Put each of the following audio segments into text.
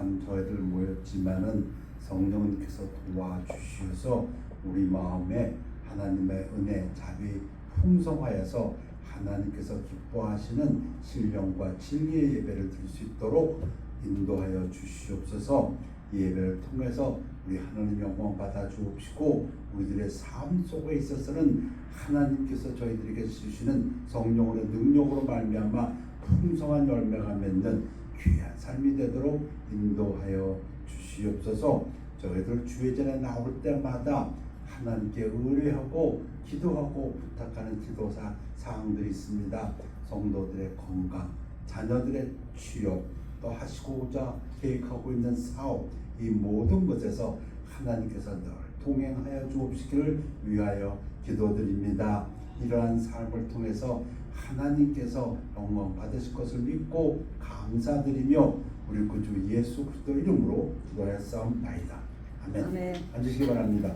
참 저희들 모였지만은 성령님께서 도와주시어서 우리 마음에 하나님의 은혜, 자비 풍성하여서 하나님께서 기뻐하시는 신령과 진리의 예배를 드릴 수 있도록 인도하여 주시옵소서. 이 예배를 통해서 우리 하나님 영광 받아 주옵시고 우리들의 삶 속에 있어서는 하나님께서 저희들에게 주시는 성령의 능력으로 말미암아 풍성한 열매가 맺는 귀한 삶이 되도록 인도하여 주시옵소서. 저희들 주의전에 나올 때마다 하나님께 의뢰하고 기도하고 부탁하는 기도사 사항들이 있습니다. 성도들의 건강, 자녀들의 취업, 또 하시고자 계획하고 있는 사업, 이 모든 것에서 하나님께서 늘 동행하여 주옵시기를 위하여 기도드립니다. 이러한 삶을 통해서 하나님께서 영광 받으실 것을 믿고 감사드리며 우리 구주 예수 그리스도 이름으로 기도하였사옵나이다. 아멘. 아멘. 앉으시기 바랍니다.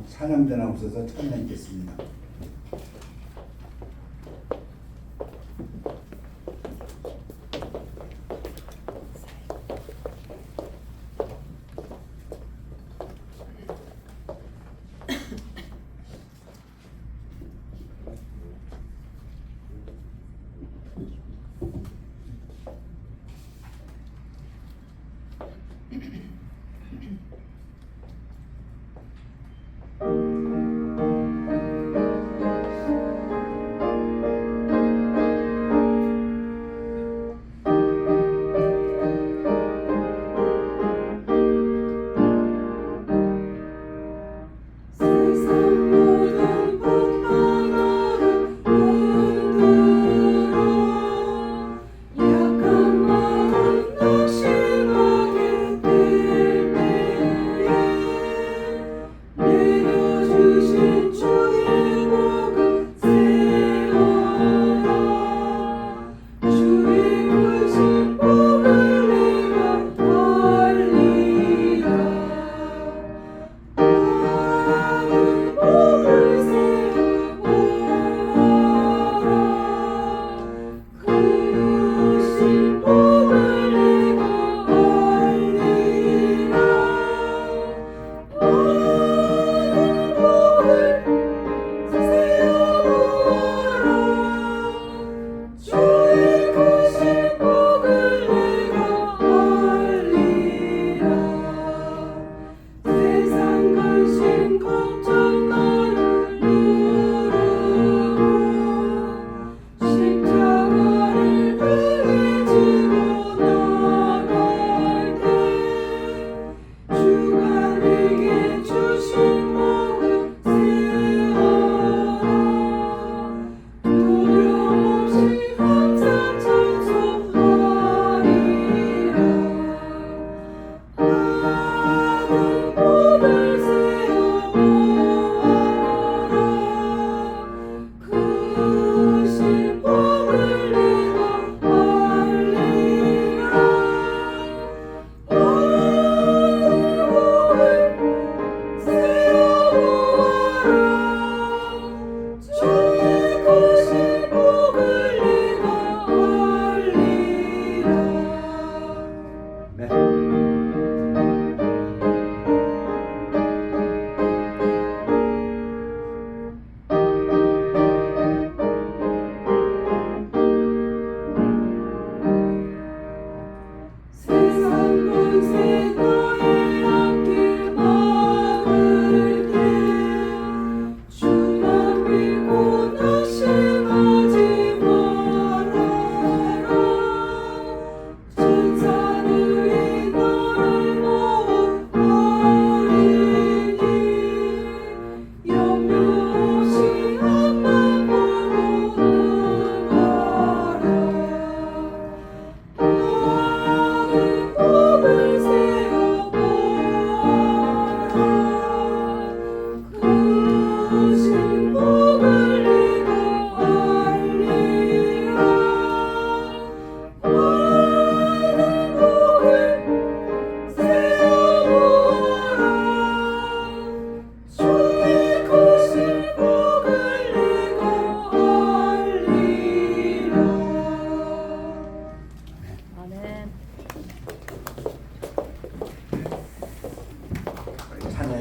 찬양대 나오셔서 찬양하겠습니다.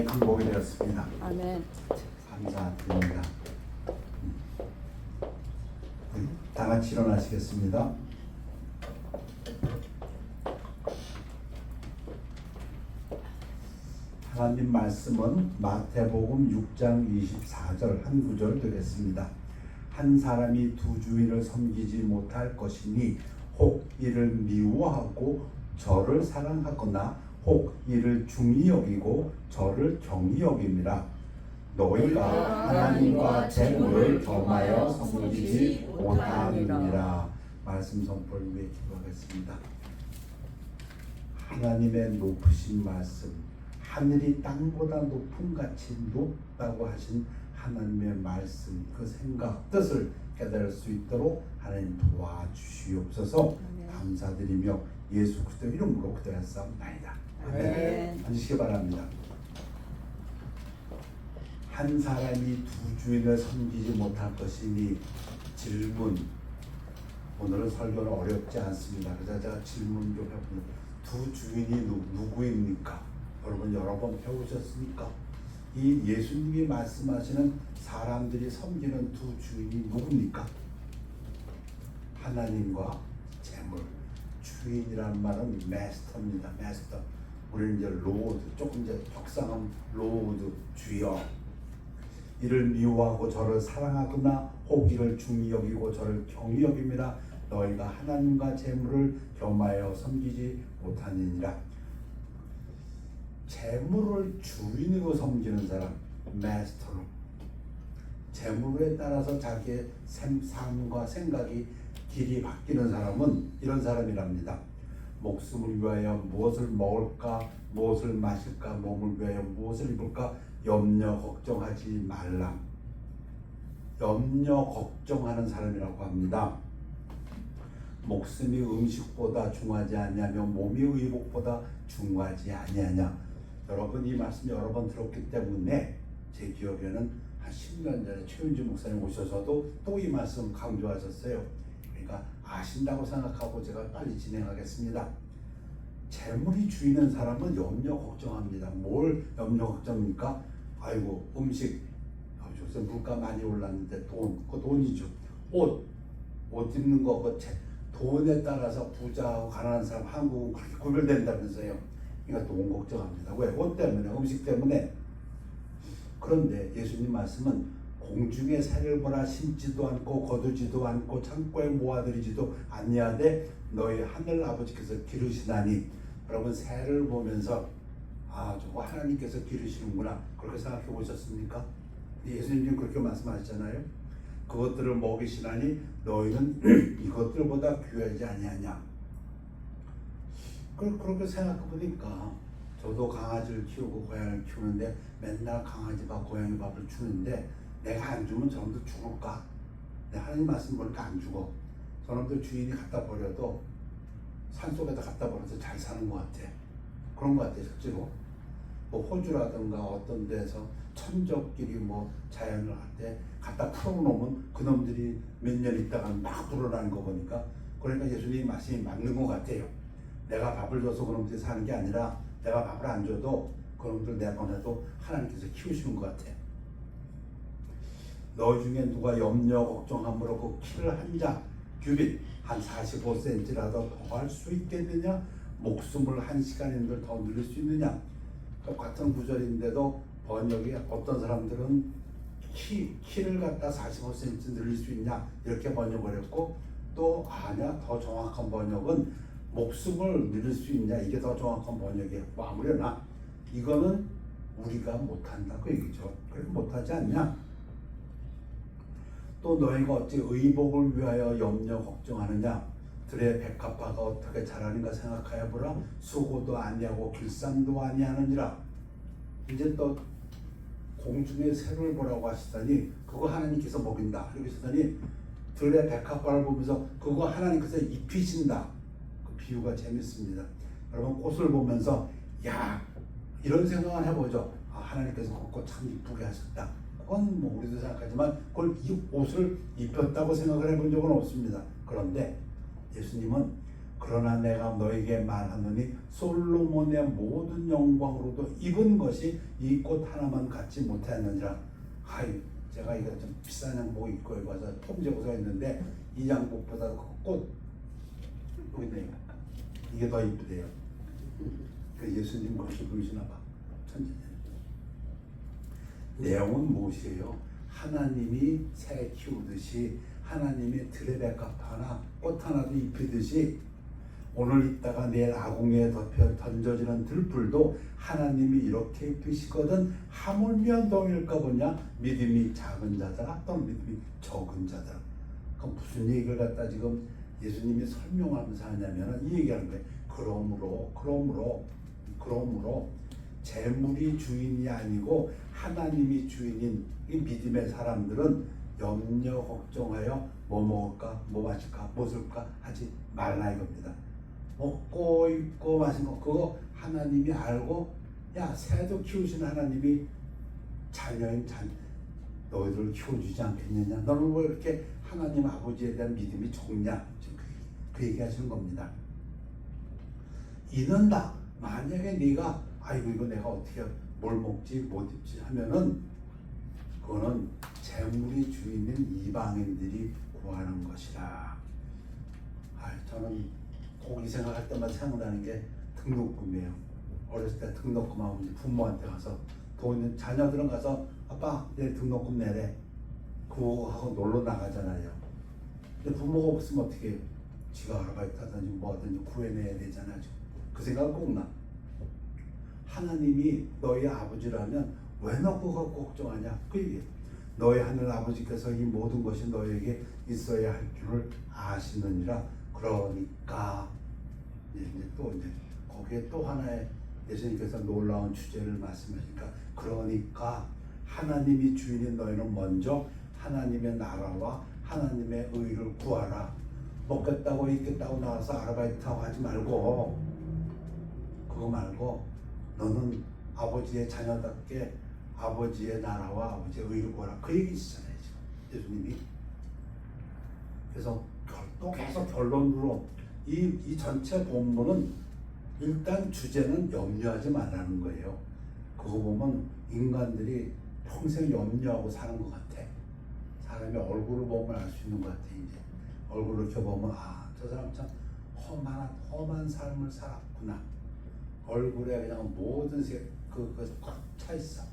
마이크 보게 되었습니다. 아멘. 감사드립니다. 다 같이 일어나시겠습니다. 하나님 말씀은 마태복음 6장 24절 한 구절 되겠습니다. 한 사람이 두 주인을 섬기지 못할 것이니 혹 이를 미워하고 저를 사랑하거나 혹 이를 중히 여기고 저를 경히 여김이라. 너희가 하나님과 재물을 겸하여 섬기지 못함이니라. 말씀 선포를 위해 기도하겠습니다. 하나님의 높으신 말씀, 하늘이 땅보다 높은 같이 높다고 하신 하나님의 말씀, 그 생각, 뜻을 깨달을 수 있도록 하나님 도와주시옵소서. 감사드리며 예수 그리스도 이름으로 기도했사옵나이다. 아멘. 앉으시기 바랍니다. 한 사람이 두 주인을 섬기지 못할 것이니 질문. 오늘은 설교는 어렵지 않습니다. 그래서 제가 질문 좀 해봅니다. 두 주인이 누구입니까? 여러분 여러 번 배우셨습니까? 이 예수님이 말씀하시는 사람들이 섬기는 두 주인이 누굽니까? 하나님과 재물. 주인이란 말은 마스터입니다. 마스터. 우리는 이제 로드, 조금 이제 적상한 로드, 주여. 이를 미워하고 저를 사랑하거나 혹 이를 중히 여기고 저를 경히 여김이라. 너희가 하나님과 재물을 겸하여 섬기지 못하느니라. 재물을 주인으로 섬기는 사람, 마스터로. 재물에 따라서 자기의 삶과 생각이 길이 바뀌는 사람은 이런 사람이랍니다. 목숨을 위하여 무엇을 먹을까, 무엇을 마실까, 몸을 위하여 무엇을 입을까 염려 걱정하지 말라. 염려 걱정하는 사람이라고 합니다. 목숨이 음식보다 중하지 아니하며 몸이 의복보다 중하지 아니하냐. 여러분 이 말씀 여러 번 들었기 때문에 제 기억에는 한 10년 전에 최윤주 목사님 오셔서도 또 이 말씀 강조하셨어요. 그러니까 아신다고 생각하고 제가 빨리 진행하겠습니다. 재물이 주인인 사람은 염려 걱정합니다. 뭘 염려 걱정입니까? 아이고 음식, 요새 물가 많이 올랐는데 그 돈이죠. 옷 입는 거, 그 돈에 따라서 부자하고 가난한 사람 한국은 그렇게 구별된다면서요. 그러니까 돈 걱정합니다. 왜? 옷 때문에, 음식 때문에. 그런데 예수님 말씀은 공중에 새를 보라 심지도 않고 거두지도 않고 창고에 모아들이지도 아니하되 너희 하늘 아버지께서 기르시나니. 여러분 새를 보면서 저거 하나님께서 기르시는구나 그렇게 생각해 보셨습니까? 예수님이 그렇게 말씀하셨잖아요. 그것들을 먹이시나니 너희는 이것들보다 귀하지 아니하냐. 그렇게 생각해 보니까 저도 강아지를 키우고 고양이를 키우는데 맨날 강아지 밥 고양이 밥을 주는데 내가 안 주면 저놈들 죽을까? 하나님 말씀 보니까 안 죽어. 저놈들 주인이 갖다 버려도 산속에다 갖다 버려서 잘 사는 것 같아. 그런 것 같아 실제로. 뭐 호주라든가 어떤 데서 천적끼리 뭐 자연을 할 때 갖다 풀어놓으면 그놈들이 몇 년 있다가 막 불어나는 거 보니까, 그러니까 예수님 말씀이 맞는 것 같아요. 내가 밥을 줘서 그놈들이 사는 게 아니라 내가 밥을 안 줘도 그놈들 내보내도 하나님께서 키우시는 것 같아. 너 중에 누가 염려 걱정함으로 그 키를 한 자 규빗 한 45cm라도 더 할 수 있겠느냐? 목숨을 한 시간인들 더 늘릴 수 있느냐? 같은 구절인데도 번역이 어떤 사람들은 키를 갖다 45cm 늘릴 수 있냐 이렇게 번역을 했고, 또 아니야 더 정확한 번역은 목숨을 늘릴 수 있냐 이게 더 정확한 번역이에요. 뭐 아무래나 이거는 우리가 못한다 그 얘기죠. 그렇게 못하지 않냐? 또 너희가 어찌 의복을 위하여 염려 걱정하느냐? 들의 백합화가 어떻게 자라는가 생각하여 보라. 수고도 아니하고 길쌈도 아니하느니라. 이제 또 공중의 새를 보라고 하시더니 그거 하나님께서 먹인다 이렇게 하시더니 들의 백합화를 보면서 그거 하나님께서 입히신다. 그 비유가 재밌습니다. 여러분 꽃을 보면서 야 이런 생각을 해보죠. 하나님께서 그 꽃 참 이쁘게 하셨다. 그건 뭐 우리도 생각하지만 그걸 이 옷을 입혔다고 생각을 해본 적은 없습니다. 그런데 예수님은 그러나 내가 너에게 말하노니 솔로몬의 모든 영광으로도 입은 것이 이 꽃 하나만 갖지 못하였느니라. 아이, 제가 이거 좀 비싼 양복 입고 여기 와서 폼제고서 했는데 이 양복보다 그 꽃 여기 있네요. 이게 더 이쁘대요. 그 예수님 그렇게 보이시나 봐. 천지는. 내용은 무엇이에요? 하나님이 새 키우듯이, 하나님이 들의 백합 하나 꽃 하나도 입히듯이, 오늘 있다가 내일 아궁이에 덮여 던져지는 들풀도 하나님이 이렇게 입히시거든 하물며 너일까 보냐. 믿음이 작은 자들아 또는 믿음이 적은 자들아. 그럼 무슨 얘기를 갖다 지금 예수님이 설명하면서 하냐면 이 얘기하는 거예요. 그러므로 재물이 주인이 아니고 하나님이 주인인 이 믿음의 사람들은 염려 걱정하여 뭐 먹을까 뭐 마실까 뭐 쓸까 하지 말라 이겁니다. 먹고 입고 마신 거 그거 하나님이 알고, 야 새도 키우신 하나님이 자녀인 너희들을 키워주지 않겠느냐. 너는 왜 이렇게 하나님 아버지에 대한 믿음이 적냐. 그 얘기하시는 겁니다. 이는 다 만약에 네가 아이고 이거 내가 어떻게 뭘 먹지 못 입지 하면은 그거는 재물이 주인인 이방인들이 구하는 것이라. 저는 고기 생각할 때마다 생각나는 게 등록금이에요. 어렸을 때 등록금하고 이제 부모한테 가서 돈 자녀들은 가서 아빠 내 등록금 내래 그거 하고 놀러 나가잖아요. 근데 부모가 없으면 어떻게 해요? 지가 아르바이트 하든지 뭐든지 구해내야 되잖아요. 그 생각 꼭 나. 하나님이 너희 아버지라면 왜 너 그거 걱정하냐? 그 얘기예요. 너희 하늘 아버지께서 이 모든 것이 너에게 있어야 할 줄을 아시느니라. 그러니까 이제 또 이제 거기에 또 하나의 예수님께서 놀라운 주제를 말씀하시니까, 그러니까 하나님이 주인인 너희는 먼저 하나님의 나라와 하나님의 의를 구하라. 먹겠다고 입겠다고 나와서 아르바이트하고 하지 말고, 그거 말고 너는 아버지의 자녀답게 아버지의 나라와 아버지의 의를 구하라. 그 얘기시잖아요 지금 예수님이. 그래서 또 계속 결론으로 이 전체 본문은 일단 주제는 염려하지 말라는 거예요. 그거 보면 인간들이 평생 염려하고 사는 것 같아. 사람의 얼굴을 보면 알 수 있는 것 같아. 이제 얼굴을 이렇게 보면 저 사람 참 험한 삶을 살았구나. 얼굴에 그냥 모든 꽉 차 있어.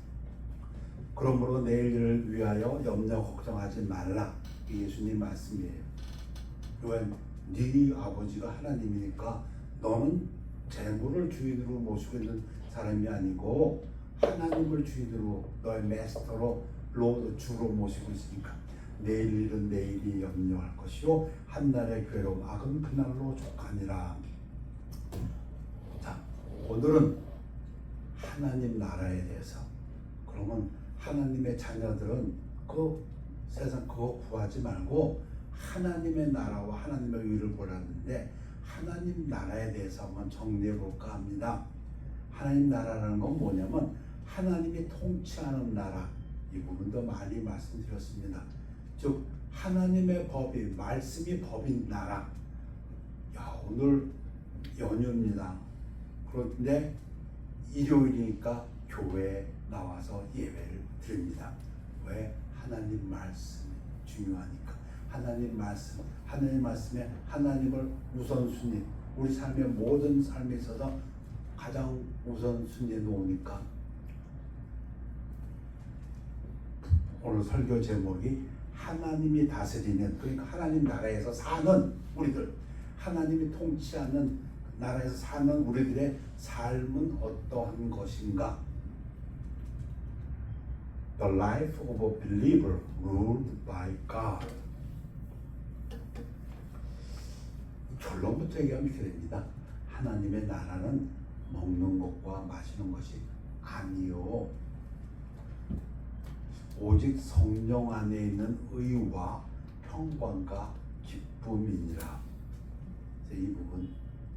그러므로 내일을 위하여 염려 걱정하지 말라. 이게 예수님 말씀이에요. 왜? 네 아버지가 하나님이니까 너는 재물을 주인으로 모시고 있는 사람이 아니고 하나님을 주인으로, 너의 마스터로 로드 주로 모시고 있으니까 내일 일은 내일이 염려할 것이요 한날의 괴로움 악은 그날로 족하니라. 자, 오늘은 하나님 나라에 대해서. 그러면 하나님의 자녀들은 그 세상 그거 구하지 말고 하나님의 나라와 하나님의 의를 보라는데, 하나님 나라에 대해서 한번 정리해 볼까 합니다. 하나님 나라라는 건 뭐냐면 하나님이 통치하는 나라. 이 부분도 많이 말씀드렸습니다. 즉 하나님의 법이, 말씀이 법인 나라. 오늘 연휴입니다. 그런데 일요일이니까 교회에 나와서 예배를 드립니다. 왜? 하나님 말씀이 중요하니까. 하나님 말씀, 하나님 말씀에 하나님을 우선순위, 우리 삶의 모든 삶에 있어서 가장 우선순위에 놓으니까 오늘 설교 제목이 하나님이 다스리는, 그러니까 하나님 나라에서 사는 우리들, 하나님이 통치하는 나라에서 사는 우리들의 삶은 어떠한 것인가? The life of a believer ruled by God. 결론부터 얘기하면 이렇게 됩니다. 하나님의 나라는 먹는 것과 마시는 것이 아니요, 오직 성령 안에 있는 의와 평강과 기쁨이니라. 이 부분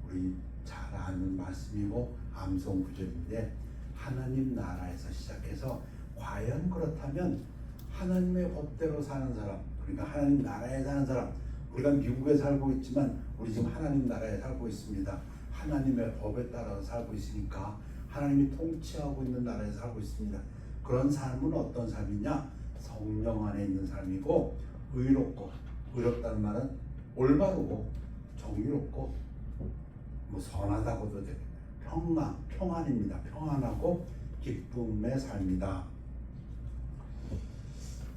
우리 잘 아는 말씀이고 암송 구절인데, 하나님 나라에서 시작해서 과연 그렇다면 하나님의 법대로 사는 사람, 그러니까 하나님 나라에 사는 사람, 우리가 미국에 살고 있지만 우리 지금 하나님 나라에 살고 있습니다. 하나님의 법에 따라서 살고 있으니까 하나님이 통치하고 있는 나라에 살고 있습니다. 그런 삶은 어떤 삶이냐? 성령 안에 있는 삶이고 의롭고, 의롭다는 말은 올바르고 정의롭고 뭐 선하다고도 되고 평안입니다. 평안하고 기쁨의 삶이다.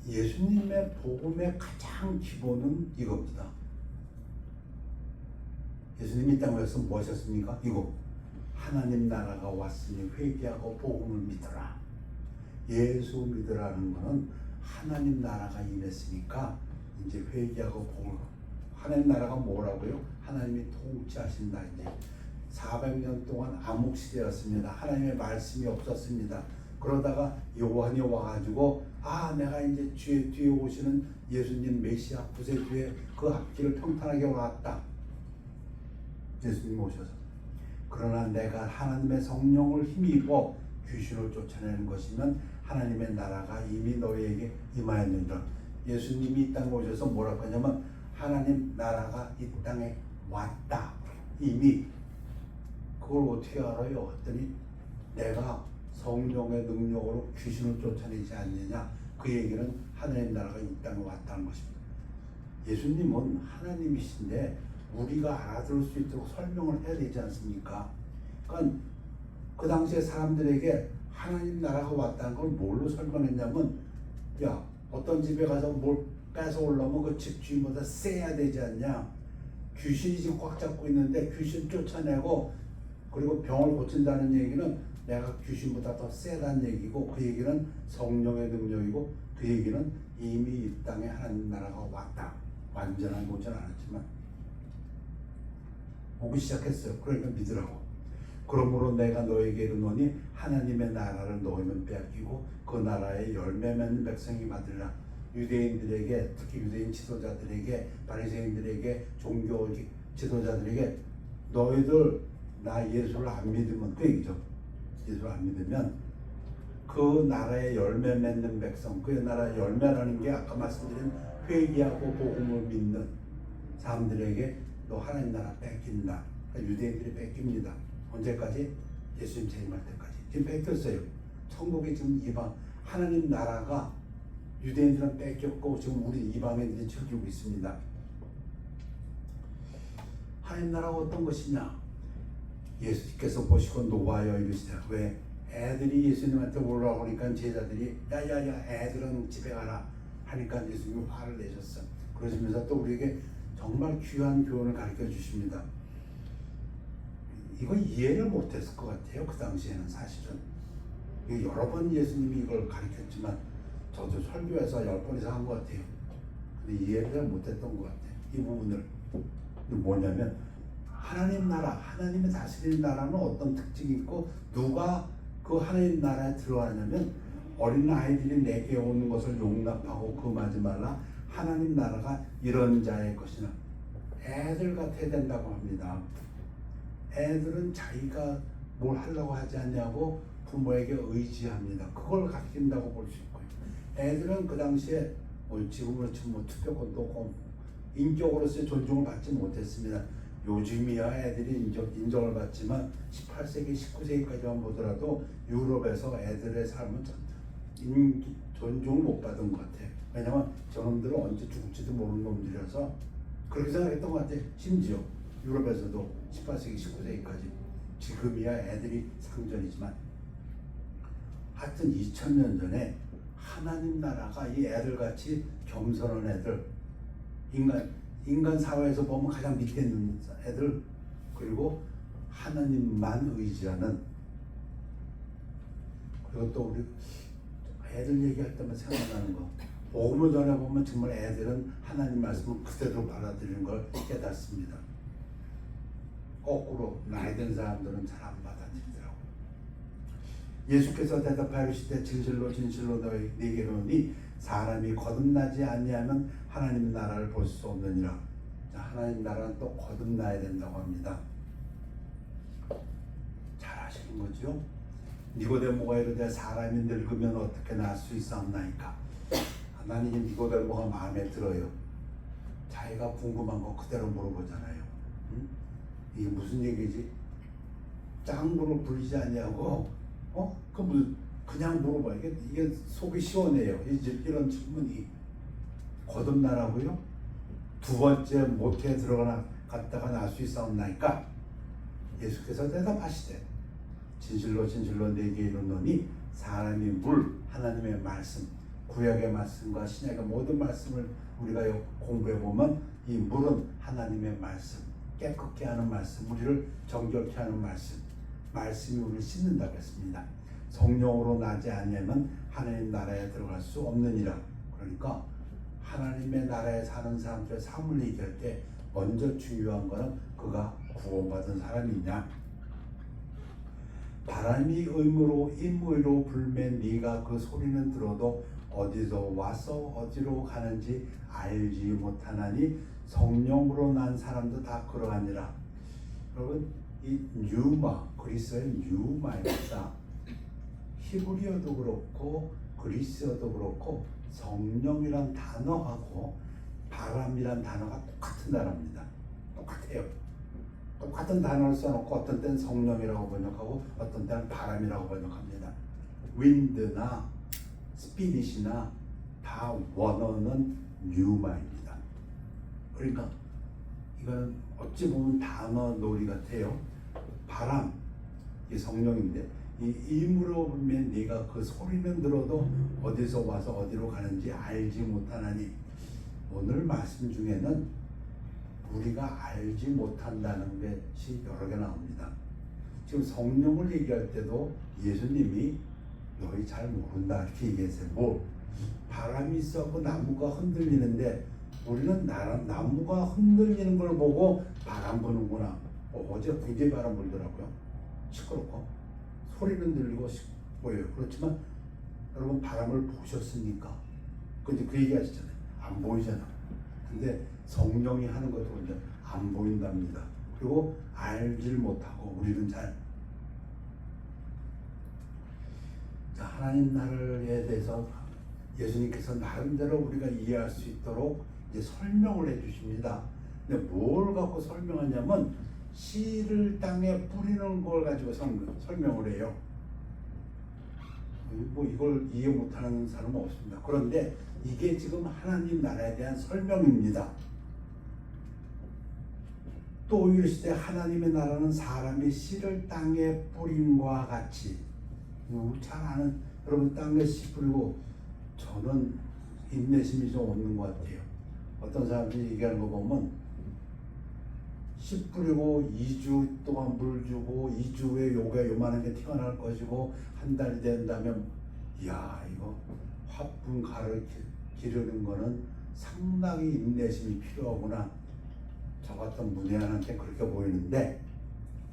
예수님의 복음의 가장 기본은 이겁니다. 예수님이 이 땅에 와서 뭐 하셨습니까? 이거 하나님 나라가 왔으니 회개하고 복음을 믿어라. 예수 믿으라는 것은 하나님 나라가 임했으니까 이제 회개하고 복음을, 하나님 나라가 뭐라고요? 하나님이 통치하신다. 이제 400년 동안 암흑시대였습니다. 하나님의 말씀이 없었습니다. 그러다가 요한이 와가지고 내가 이제 뒤에 오시는 예수님 메시아 구세 주에 그 앞길을 평탄하게 왔다. 예수님 오셔서. 그러나 내가 하나님의 성령을 힘입어 귀신을 쫓아내는 것이면 하나님의 나라가 이미 너희에게 임하였느니라. 예수님이 이 땅에 오셔서 뭐라고 하냐면 하나님 나라가 이 땅에 왔다. 이미. 그걸 어떻게 알아요? 했더니 내가 성령의 능력으로 귀신을 쫓아내지 않느냐. 그 얘기는 하나님 나라가 이 땅에 왔다는 것입니다. 예수님은 하나님이신데 우리가 알아들을 수 있도록 설명을 해야 되지 않습니까? 그러니까 그 당시에 사람들에게 하나님 나라가 왔다는 걸 뭘로 설명했냐면, 야, 어떤 집에 가서 뭘 뺏어 오려면 그 집주인보다 세야 되지 않냐? 귀신이 지금 꽉 잡고 있는데 귀신 쫓아내고 그리고 병을 고친다는 얘기는 내가 귀신보다 더 세다는 얘기고, 그 얘기는 성령의 능력이고, 그 얘기는 이미 이 땅에 하나님 나라가 왔다. 완전한 오진 않았지만 오기 시작했어요. 그러니까 믿으라고. 그러므로 내가 너에게 이르노니 하나님의 나라를 너희는 빼앗기고 그 나라의 열매 맺는 백성이 받으리라. 유대인들에게, 특히 유대인 지도자들에게, 바리새인들에게, 종교 지도자들에게 너희들 나 예수를 안 믿으면, 그 얘기죠. 예수를 안 믿으면 그 나라의 열매 맺는 백성, 그 나라의 열매라는 게 아까 말씀드린 회개하고 복음을 믿는 사람들에게 너 하나님 나라 뺏긴다. 그러니까 유대인들이 뺏깁니다. 언제까지? 예수님 재림할 때까지. 지금 뺏겼어요. 천국이 지금 이방, 하나님 나라가 유대인들은 뺏겼고 지금 우리 이방인들이 즐기고 있습니다. 하나님 나라가 어떤 것이냐? 예수께서 보시고 노하여 이르시되, 왜 애들이 예수님한테 오라고 하니까 제자들이 야야야 애들은 집에 가라 하니까 예수님이 화를 내셨어. 그러시면서 또 우리에게 정말 귀한 교훈을 가르쳐 주십니다. 이거 이해를 못했을 것 같아요. 그 당시에는 사실은 여러 번 예수님이 이걸 가르쳤지만 저도 설교에서 10번 이상 한 것 같아요. 근데 이해를 못했던 것 같아요. 이 부분을. 뭐냐면 하나님 나라, 하나님의 다스리는 나라는 어떤 특징이 있고 누가 그 하나님 나라에 들어가냐면 어린 아이들이 내게 오는 것을 용납하고 금하지 말라. 하나님 나라가 이런 자의 것이나 애들 같아야 된다고 합니다. 애들은 자기가 뭘 하려고 하지 않냐고 부모에게 의지합니다. 그걸 가르친다고 볼 수 있고요. 애들은 그 당시에 지금으로 치면 투표권도 없고 인격으로서의 존중을 받지 못했습니다. 요즘이야 애들이 인정을 받지만 18세기, 19세기까지만 보더라도 유럽에서 애들의 삶은 존중을 못 받은 것 같아요. 왜냐하면 저놈들은 언제 죽을지도 모르는 놈들이라서 그렇게 생각했던 것 같아요. 심지어 유럽에서도 18세기, 19세기까지. 지금이야 애들이 상전이지만 하여튼 2000년 전에 하나님 나라가 이 애들같이 겸손한 애들, 인간 사회에서 보면 가장 밑에 있는 애들, 그리고 하나님만 의지하는, 그리고 또 우리 애들 얘기할 때만 생각나는 거, 복음을 전해보면 정말 애들은 하나님 말씀을 그대로 받아들이는 걸 깨닫습니다. 거꾸로 나이 든 사람들은 잘 안 받아들이더라고요. 예수께서 대답하여 이르시되 진실로 진실로 너희에게 이르노니 사람이 거듭나지 아니하면 하나님 나라를 볼 수 없느니라. 자, 하나님 나라는 또 거듭나야 된다고 합니다. 잘 아시는 거죠? 니고데모가 이르되 사람이 늙으면 어떻게 날 수 있사옵나이까. 나는 이 니고데모가 마음에 들어요. 자, 자기가 궁금한 거 그대로 물어보잖아요. 응? 이게 무슨 얘기지? 짱구를 부리지 않냐고? 그 무슨 그냥 물어봐. 이게 속이 시원해요. 이제 이런 질문이 거듭나라고요? 두 번째 모태에 갔다가 날 수 있사옵나이까? 예수께서 대답하시되 진실로 진실로 내게 이르노니 사람이 물 하나님의 말씀 구약의 말씀과 신약의 모든 말씀을 우리가 공부해 보면 이 물은 하나님의 말씀 깨끗게 하는 말씀 우리를 정결케 하는 말씀이 우리를 씻는다고 했습니다. 성령으로 나지 아니하면 하나님 나라에 들어갈 수 없느니라. 그러니까 하나님의 나라에 사는 사람들의 삶을 얘기할 때 먼저 중요한 것은 그가 구원받은 사람이냐. 바람이 의무로 임의로 불면 네가 그 소리는 들어도 어디서 와서 어디로 가는지 알지 못하나니 성령으로 난 사람도 다 그러하니라. 여러분 이 뉴마 그리스어의 뉴마입니다. 히브리어도 그렇고 그리스어도 그렇고 성령이란 단어하고 바람이란 단어가 똑같은 단어입니다. 똑같아요. 똑같은 단어를 써놓고 어떤 때는 성령이라고 번역하고 어떤 때는 바람이라고 번역합니다. 윈드나 스피릿이나 다 원어는 뉴마입니다. 그러니까 이건 어찌 보면 단어 놀이 같아요. 바람, 이 성령인데 이 임으로 보면 네가 그 소리는 들어도 어디서 와서 어디로 가는지 알지 못하나니. 오늘 말씀 중에는 우리가 알지 못한다는 것이 여러 개 나옵니다. 지금 성령을 얘기할 때도 예수님이 너희 잘 모른다 이렇게 얘기했어요. 뭐 바람이 있었고 나무가 흔들리는데 우리는 나무가 흔들리는 걸 보고 바람 부는구나. 어제 굉장히 바람 불더라고요. 시끄럽고 소리는 들리고 보여요. 그렇지만 여러분 바람을 보셨습니까? 근데 그 얘기 하시잖아요. 안 보이잖아. 근데 성령이 하는 것도 이제 안 보인답니다. 그리고 알질 못하고 우리는 잘 하나님 나라에 대해서 예수님께서 나름대로 우리가 이해할 수 있도록 이제 설명을 해주십니다. 근데 뭘 갖고 설명하냐면 씨를 땅에 뿌리는 걸 가지고 설명을 해요. 뭐 이걸 이해 못하는 사람은 없습니다. 그런데 이게 지금 하나님 나라에 대한 설명입니다. 또 이르시되 하나님의 나라는 사람이 씨를 땅에 뿌림과 같이. 잘 아는 여러분 땅에 씨 뿌리고 저는 인내심이 좀 없는 것 같아요. 어떤 사람들이 얘기하는 거 보면 씨 뿌리고 2주 동안 물 주고 2주 후에 요만한 게 튀어나올 것이고 한 달이 된다면 이야 이거 화분 기르는 거는 상당히 인내심이 필요하구나. 저 같은 문외한한테 그렇게 보이는데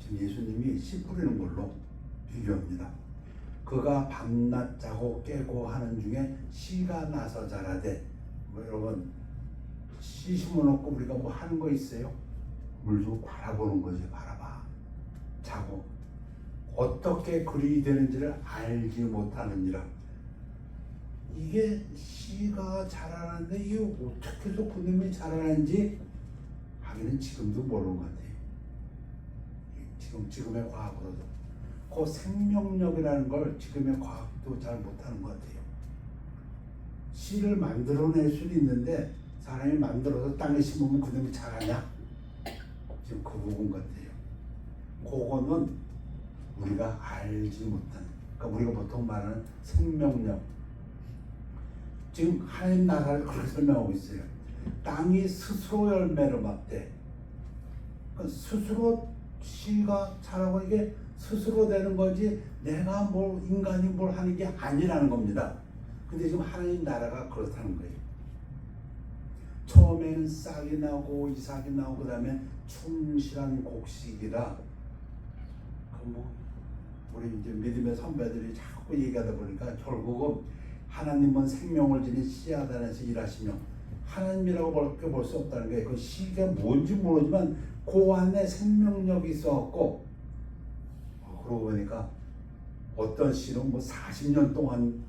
지금 예수님이 씨 뿌리는 걸로 비교합니다. 그가 밤낮 자고 깨고 하는 중에 씨가 나서 자라되. 뭐 여러분 씨 심어놓고 우리가 뭐 하는 거 있어요? 물 주고 바라보는 거지. 바라봐. 자고 어떻게 그리 되는지를 알지 못하느니라. 이게 씨가 자라는데 이게 어떻게 해서 그놈이 자라는지 하기는 지금도 모르는 것 같아요. 지금의 과학으로도. 그 생명력이라는 걸 지금의 과학도 잘 못하는 것 같아요. 씨를 만들어낼 수는 있는데 사람이 만들어서 땅에 심으면 그놈이 자라냐? 지금 그 부분 같아요. 그거는 우리가 알지 못하는, 그러니까 우리가 보통 말하는 생명력. 지금 하나님 나라를 그렇게 설명하고 있어요. 땅이 스스로 열매를 맺되, 그러니까 스스로 씨가 자라고 이게 스스로 되는 거지 내가 인간이 뭘 하는 게 아니라는 겁니다. 근데 지금 하나님 나라가 그렇다는 거예요. 처음에는 싹이 나고 이삭이 나오고 그다음에 충실한 곡식이라. 우리 이제 믿음의 선배들이 자꾸 얘기하다 보니까 결국은 하나님은 생명을 지닌 씨앗안에서 일하시며 하나님이라고 볼 수 없다는 거예요. 그 씨가 뭔지 모르지만 그 안에 생명력이 있어갖고. 그러고 보니까 어떤 씨는 뭐 40년 동안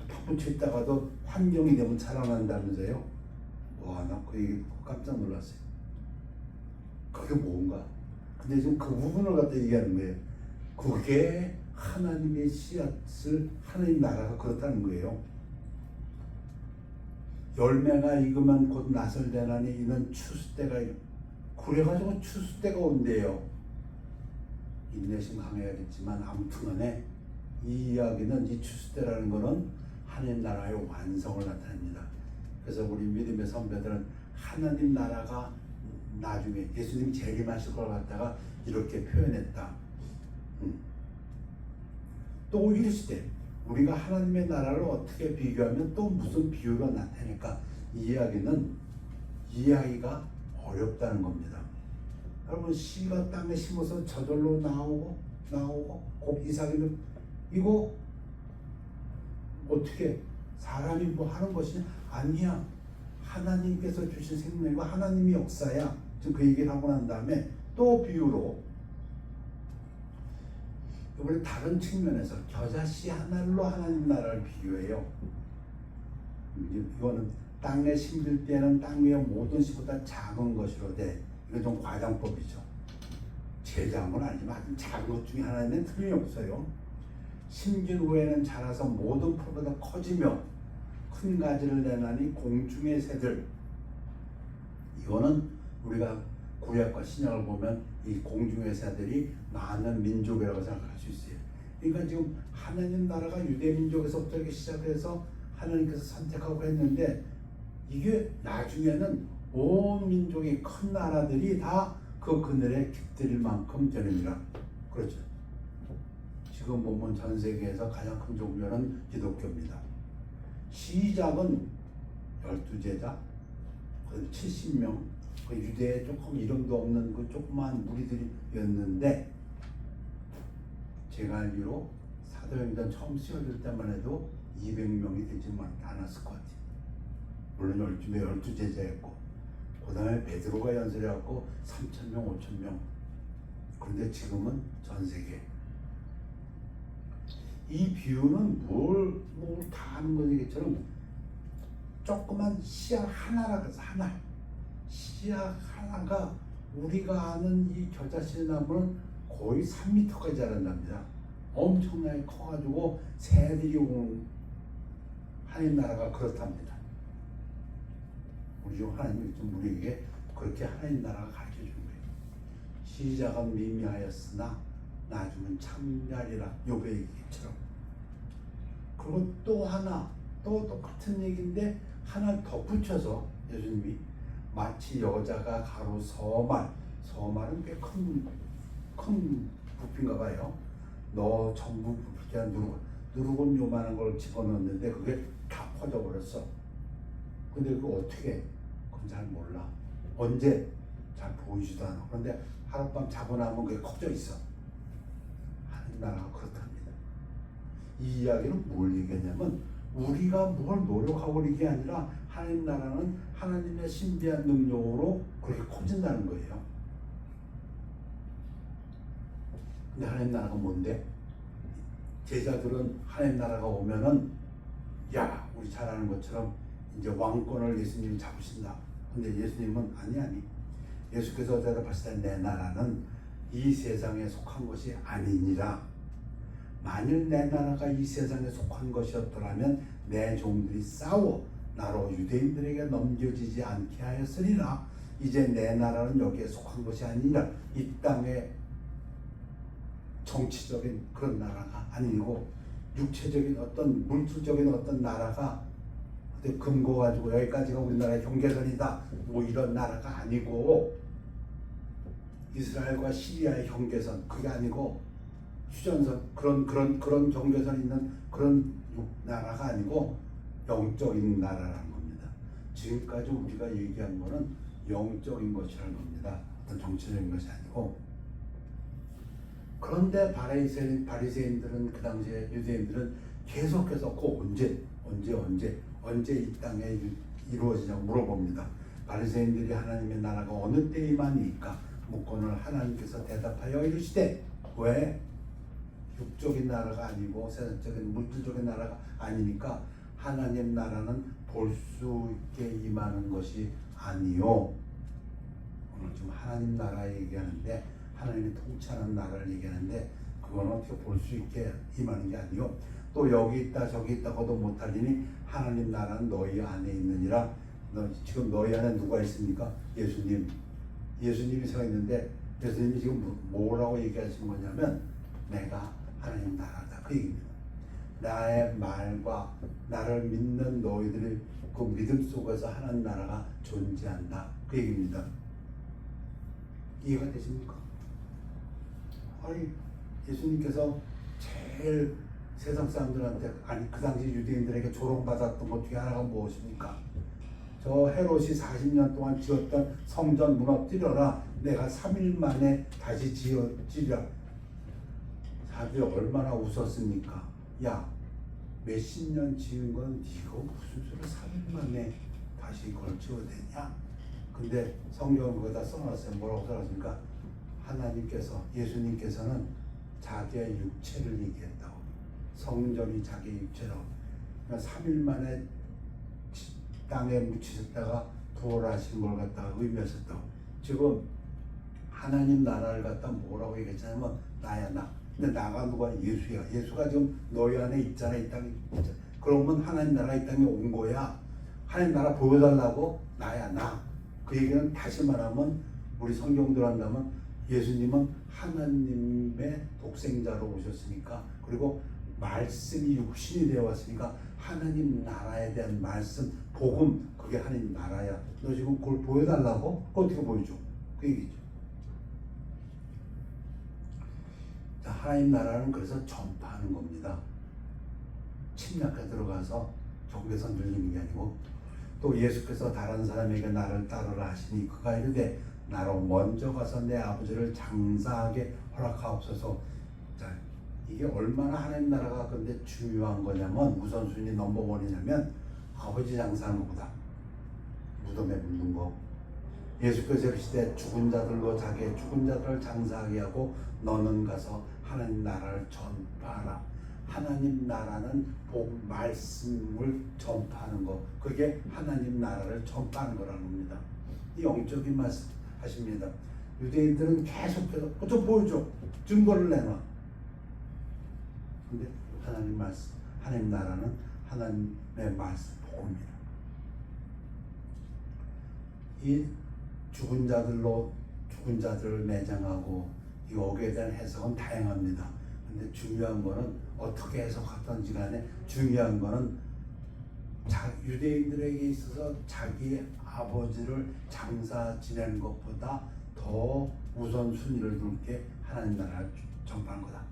파묻혀 있다가도 환경이 되면 자라난다면서요. 와, 나 그 얘기 깜짝 놀랐어요. 그게 뭔가? 근데 지금 그 부분을 갖다 얘기하는 거예요. 그게 하나님의 씨앗을 하나님 나라가 그렇다는 거예요. 열매가 익으면 곧 나설되나니 이는 추수 때가 그래가지고 추수 때가 온대요. 인내심 강해야겠지만 아무튼간에 이 이야기는 이 추수 때라는 거는 하나님 나라의 완성을 나타냅니다. 그래서 우리 믿음의 선배들은 하나님 나라가 나중에 예수님 재림하실 걸 갖다가 이렇게 표현했다. 또 이르시되 우리가 하나님의 나라를 어떻게 비교하면 또 무슨 비유가 나타낼까? 이 이야기는 이해하기가 어렵다는 겁니다. 여러분 씨가 땅에 심어서 저절로 나오고 곧 이삭이면 이거 어떻게 사람이 뭐 하는 것이 아니야. 하나님께서 주신 생명이고 하나님의 역사야. 지금 그 얘기를 하고 난 다음에 또 비유로 이번에 다른 측면에서 겨자씨 하나로 하나님 나라를 비교해요. 이거는 땅에 심길 때는 땅 위의 모든 씨보다 작은 것으로 돼. 이건 좀 과장법이죠. 제작은 건 아니지만 아주 작은 것 중에 하나는 틀림이 없어요. 심긴 후에는 자라서 모든 풀보다 커지며 큰 가지를 내나니 공중의 새들. 이거는 우리가 구약과 신약을 보면 이 공중의 새들이 많은 민족이라고 생각할 수 있어요. 그러니까 지금 하나님 나라가 유대 민족에서부터 이렇게 시작해서 하나님께서 선택하고 했는데 이게 나중에는 온 민족의 큰 나라들이 다 그 그늘에 깃들일 만큼 되느니라. 그렇죠. 지금 보면 전 세계에서 가장 큰 종교는 기독교입니다. 시작은 12제자, 70명, 그 유대에 조금 이름도 없는 그 조그만 무리들이었는데 제가 알기로 사도행전 처음 쓰여질 때만 해도 200명이 되지 않았을 것 같아요. 물론 12제자였고 그 다음에 베드로가 연설해갖고 3,000명, 5,000명. 그런데 지금은 전 세계. 이 비유는 뭘 다 하는 것이겠처럼 조그만 씨앗 하나라 그래서 하나. 씨앗 하나가 우리가 아는 이 겨자씨 나무는 거의 3m까지 자란답니다. 엄청나게 커가지고 새들이 오는 하나님 나라가 그렇답니다. 우리 중 하나님이 좀 우리에게 그렇게 하나님 나라가 가르쳐 준 거예요. 시작은 미미하였으나 나중은 창렬이라 욥의 얘기처럼. 그리고 또 하나 또 똑같은 얘기인데 하나 덧붙여서 예수님이 마치 여자가 가로 서말은 꽤 큰 부피인가 봐요. 너 전부 부피가 누르곤 요만한 걸 집어넣었는데 그게 다 퍼져버렸어. 근데 그거 어떻게? 그건 잘 몰라. 언제? 잘 보이지도 않아. 그런데 하룻밤 자고 나면 그게 커져 있어. 하나님 나라가 그렇답니다. 이 이야기는 뭘 얘기하냐면 우리가 뭘 노력하고 이런 게 아니라 하나님 나라는 하나님의 신비한 능력으로 그렇게 커진다는 거예요. 근데 하나님 나라가 뭔데? 제자들은 하나님 나라가 오면은 야 우리 잘 아는 것처럼 이제 왕권을 예수님이 잡으신다. 근데 예수님은 아니 예수께서 대답하시되 내 나라는 이 세상에 속한 것이 아니니라. 만일 내 나라가 이 세상에 속한 것이었더라면 내 종들이 싸워 나로 유대인들에게 넘겨지지 않게 하였으리라. 이제 내 나라는 여기에 속한 것이 아니라 이 땅에 정치적인 그런 나라가 아니고 육체적인 어떤 물질적인 어떤 나라가 금고 가지고 여기까지가 우리나라의 경계선이다 뭐 이런 나라가 아니고 이스라엘과 시리아의 경계선 그게 아니고 휴전선 그런 경계선 있는 그런 나라가 아니고 영적인 나라라는 겁니다. 지금까지 우리가 얘기한 거는 영적인 것이라는 겁니다. 어떤 정치적인 것이 아니고. 그런데 바리새인들은 그 당시에 유대인들은 계속해서 언제 이 땅에 이루어지냐고 물어봅니다. 바리새인들이 하나님의 나라가 어느 때에 임하니까 묻거늘 하나님께서 대답하여 이르시되 왜? 육적인 나라가 아니고 세상적인 물질적인 나라가 아니니까 하나님 나라는 볼 수 있게 임하는 것이 아니요. 오늘 지금 하나님 나라 얘기하는데 하나님이 통치하는 나라를 얘기하는데 그건 어떻게 볼 수 있게 임하는 게 아니요. 또 여기 있다 저기 있다고도 못하리니 하나님 나라는 너희 안에 있느니라. 지금 너희 안에 누가 있습니까? 예수님이 서 있는데 예수님이 지금 뭐라고 얘기하시는 거냐면 내가 하나님 나라다 그 얘기입니다. 나의 말과 나를 믿는 너희들의 그 믿음 속에서 하나님 나라가 존재한다 그 얘기입니다. 이해가 되십니까? 아니 예수님께서 제일 세상 사람들한테 아니 그 당시 유대인들에게 조롱받았던 것 중에 하나가 무엇입니까? 저 헤롯이 40년 동안 지었던 성전 무너뜨려라. 내가 3일 만에 다시 지으리라. 사람들이 얼마나 웃었습니까? 야, 몇십 년 지은 건 이거 무슨 소리 3일 만에 다시 그걸 지어대냐? 근데 성경은 거기다 써놨어요. 뭐라고 써놨습니까? 하나님께서 예수님께서는 자기의 육체를 얘기했다고. 성전이 자기의 육체라고. 그러니까 3일 만에 땅에 묻히셨다가 부활하신 걸 갖다가 의미하셨다고. 지금 하나님 나라를 갖다 뭐라고 얘기했냐면 나야 나. 근데 나가 누가? 예수야. 예수가 지금 너희 안에 있잖아. 이 땅에 있잖아. 그러면 하나님 나라 이 땅에 온 거야. 하나님 나라 보여달라고 나야 나. 그 얘기는 다시 말하면 우리 성경대로 한다면 예수님은 하나님의 독생자로 오셨으니까 그리고 말씀이 육신이 되어 왔으니까 하나님 나라에 대한 말씀, 복음 그게 하나님 나라야. 너 지금 그걸 보여달라고? 그거 어떻게 보여줘? 그 얘기죠. 자, 하나님 나라는 그래서 전파하는 겁니다. 침략에 들어가서 종교에서 늘리는 게 아니고 또 예수께서 다른 사람에게 나를 따르라 하시니 그가 이르되 나로 먼저 가서 내 아버지를 장사하게 허락하옵소서. 자, 이게 얼마나 하나님 나라가 근데 중요한 거냐면 우선순위 넘버원이냐면 아버지 장사하는 것보다 무덤에 묻는 거. 예수께서 이르시되 죽은 자들로 자기의 죽은 자들을 장사하게 하고 너는 가서 하나님 나라를 전파하라. 하나님 나라는 복 말씀을 전파하는 거. 그게 하나님 나라를 전파하는 거라는 겁니다. 이 영적인 말씀 하십니다. 유대인들은 계속해서 좀 보여줘. 증거를 내놔. 근데 하나님 말씀, 하나님 나라는 하나님의 말씀, 복음이다. 이 죽은 자들을 매장하고 여기에 대한 해석은 다양합니다. 근데 중요한 거는 어떻게 해석하든지 간에 중요한 거는 유대인들에게 있어서 자기 아버지를 장사 지내는 것보다 더 우선순위를 둘게 하나님 나라를 전파한 거다.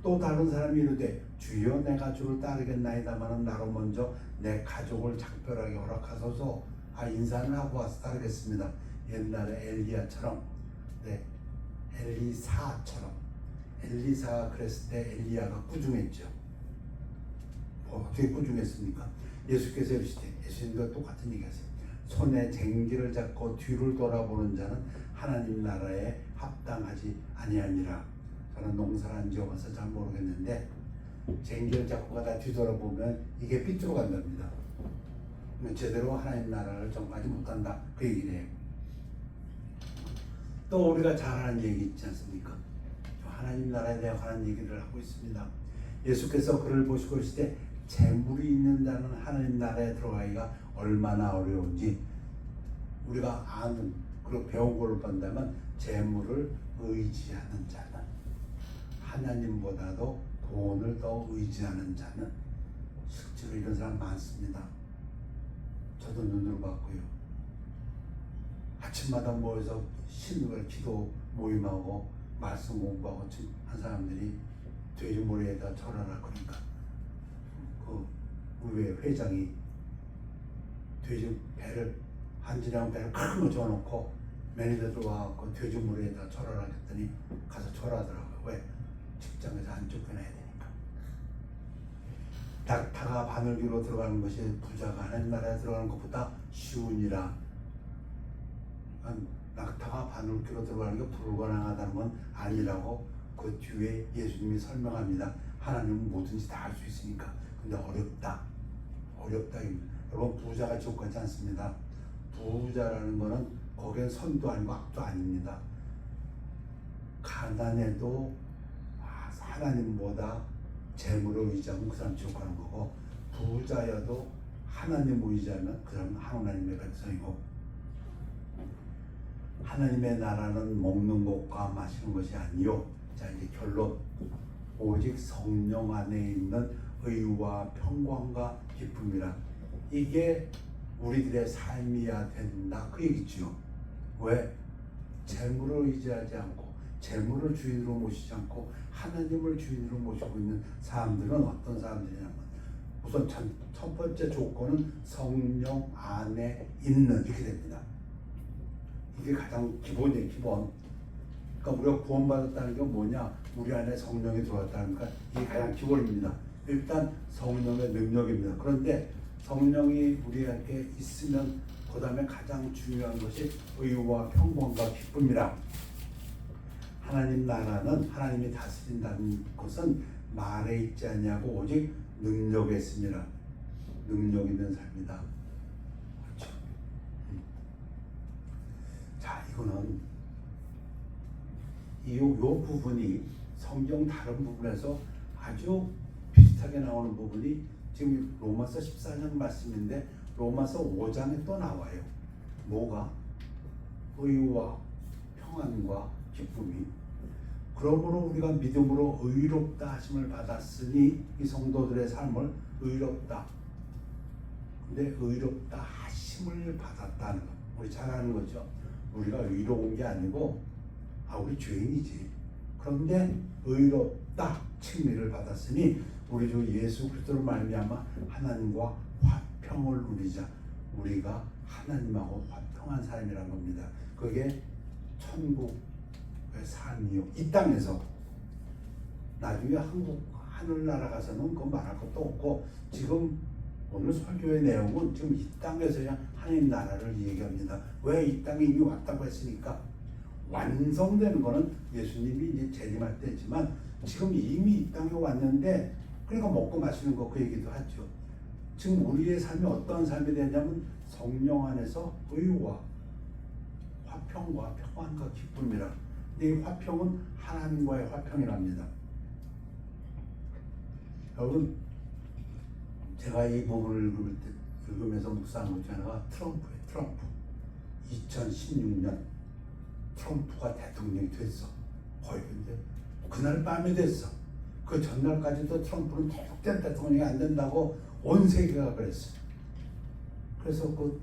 또 다른 사람이 이르되 주여 내가 주를 따르겠나이다마는 나로 먼저 내 가족을 작별하게 허락하소서. 인사는 하고 와서 따르겠습니다. 옛날에 엘리야처럼, 네, 엘리사가 그랬을 때 엘리야가 꾸중했죠. 어떻게 꾸중했습니까? 예수께서 이르시되 예수님과 똑같은 얘기하세요. 손에 쟁기를 잡고 뒤를 돌아보는 자는 하나님 나라에 합당하지 아니하니라. 저는 농사를 안 지어봐서 잘 모르겠는데 쟁기를 잡고 가다 뒤돌아보면 이게 삐뚤어 간답니다. 제대로 하나님 나라를 전하지 못한다 그 얘기네요. 또 우리가 잘 아는 얘기 있지 않습니까? 하나님 나라에 대해 관한 얘기를 하고 있습니다. 예수께서 그를 보시고 이르시되 재물이 있는 자는 하나님 나라에 들어가기가 얼마나 어려운지 우리가 아는 그리고 배운 걸로 본다면 재물을 의지하는 자는 하나님보다도 돈을 더 의지하는 자는 실제로 이런 사람 많습니다. 저도 눈으로 봤고요. 아침마다 모여서 신우의 기도 모임하고 말씀 공부하고 한 사람들이 돼지머리에다 절하라 그러니까 그 의회 회장이 돼지 배를 한지랑 배를 큰 거 줘놓고 매니저들 와갖고 돼지머리에다 절하라 했더니 가서 절하더라고요. 왜? 직장에서 안 쫓겨나야 되니까. 낙타가 바늘귀로 들어가는 것이 부자가 하나님 나라에 들어가는 것보다 쉬우니라. 낙타가 바늘귀로 들어가는 게 불가능하다는 건 아니라고 그 뒤에 예수님이 설명합니다. 하나님은 뭐든지 다 할 수 있으니까. 근데 어렵다. 여러분 부자가 지옥 가지 않습니다. 부자라는 거는 거기엔 선도 아니고 악도 아닙니다. 가난해도 하나님보다 재물을 의지하면 그 사람 지옥 가는 거고, 부자여도 하나님 의지하면 그 사람은 하나님의 백성이고, 하나님의 나라는 먹는 것과 마시는 것이 아니요. 자, 이제 결론. 오직 성령 안에 있는 의와 평강과 기쁨이라. 이게 우리들의 삶이야 된다, 그 얘기죠. 왜? 재물을 의지하지 않고 재물을 주인으로 모시지 않고 하나님을 주인으로 모시고 있는 사람들은 어떤 사람들이냐면, 우선 첫 번째 조건은 성령 안에 있는, 이렇게 됩니다. 이게 가장 기본이에요, 기본. 그러니까 우리가 구원받았다는 게 뭐냐? 우리 안에 성령이 들어왔다는 거, 이게 가장 기본입니다. 일단 성령의 능력입니다. 그런데 성령이 우리에게 있으면 그 다음에 가장 중요한 것이 의와 평강과 기쁨이라. 하나님 나라는, 하나님이 다스린다는 것은 말에 있지 아니하고 오직 능력에 있습니다. 능력 있는 삶이다. 그렇죠. 자, 이거는 이 부분이 성경 다른 부분에서 아주 비슷하게 나오는 부분이 지금 로마서 14장 말씀인데 로마서 5장에 또 나와요. 뭐가? 의와 평안과 기쁨이. 그러므로 우리가 믿음으로 의롭다 하심을 받았으니, 이 성도들의 삶을 의롭다. 근데 의롭다 하심을 받았다는 거, 우리 잘 아는 거죠. 우리가 의로운 게 아니고 우리 죄인이지. 그런데 의롭다 칭의를 받았으니 우리 주 예수 그리스도로 말미암아 하나님과 화평을 누리자. 우리가 하나님하고 화평한 삶이란 겁니다. 그게 천국의 삶이요. 이 땅에서. 나중에 한국 하늘나라 가서는 그거 말할 것도 없고, 지금 오늘 설교의 내용은 지금 이 땅에서야 하나님 나라를 얘기합니다. 왜? 이 땅에 이미 왔다고 했으니까. 완성되는 거는 예수님이 이제 재림할 때지만 지금 이미 이 땅에 왔는데, 그러니까 먹고 마시는 거 그 얘기도 하죠. 지금 우리의 삶이 어떤 삶이 되냐면 성령 안에서 의와 화평과 평안과 기쁨이라. 근데 이 화평은 하나님과의 화평이랍니다. 여러분, 제가 이 부분을 읽으면서 묵상한 것 중에 하나가 트럼프예요. 트럼프. 2016년 트럼프가 대통령이 됐어. 거의 근데 그날 밤에 됐어. 그 전날까지도 트럼프는 계속된 대통령이 안 된다고 온 세계가 그랬어. 그래서 그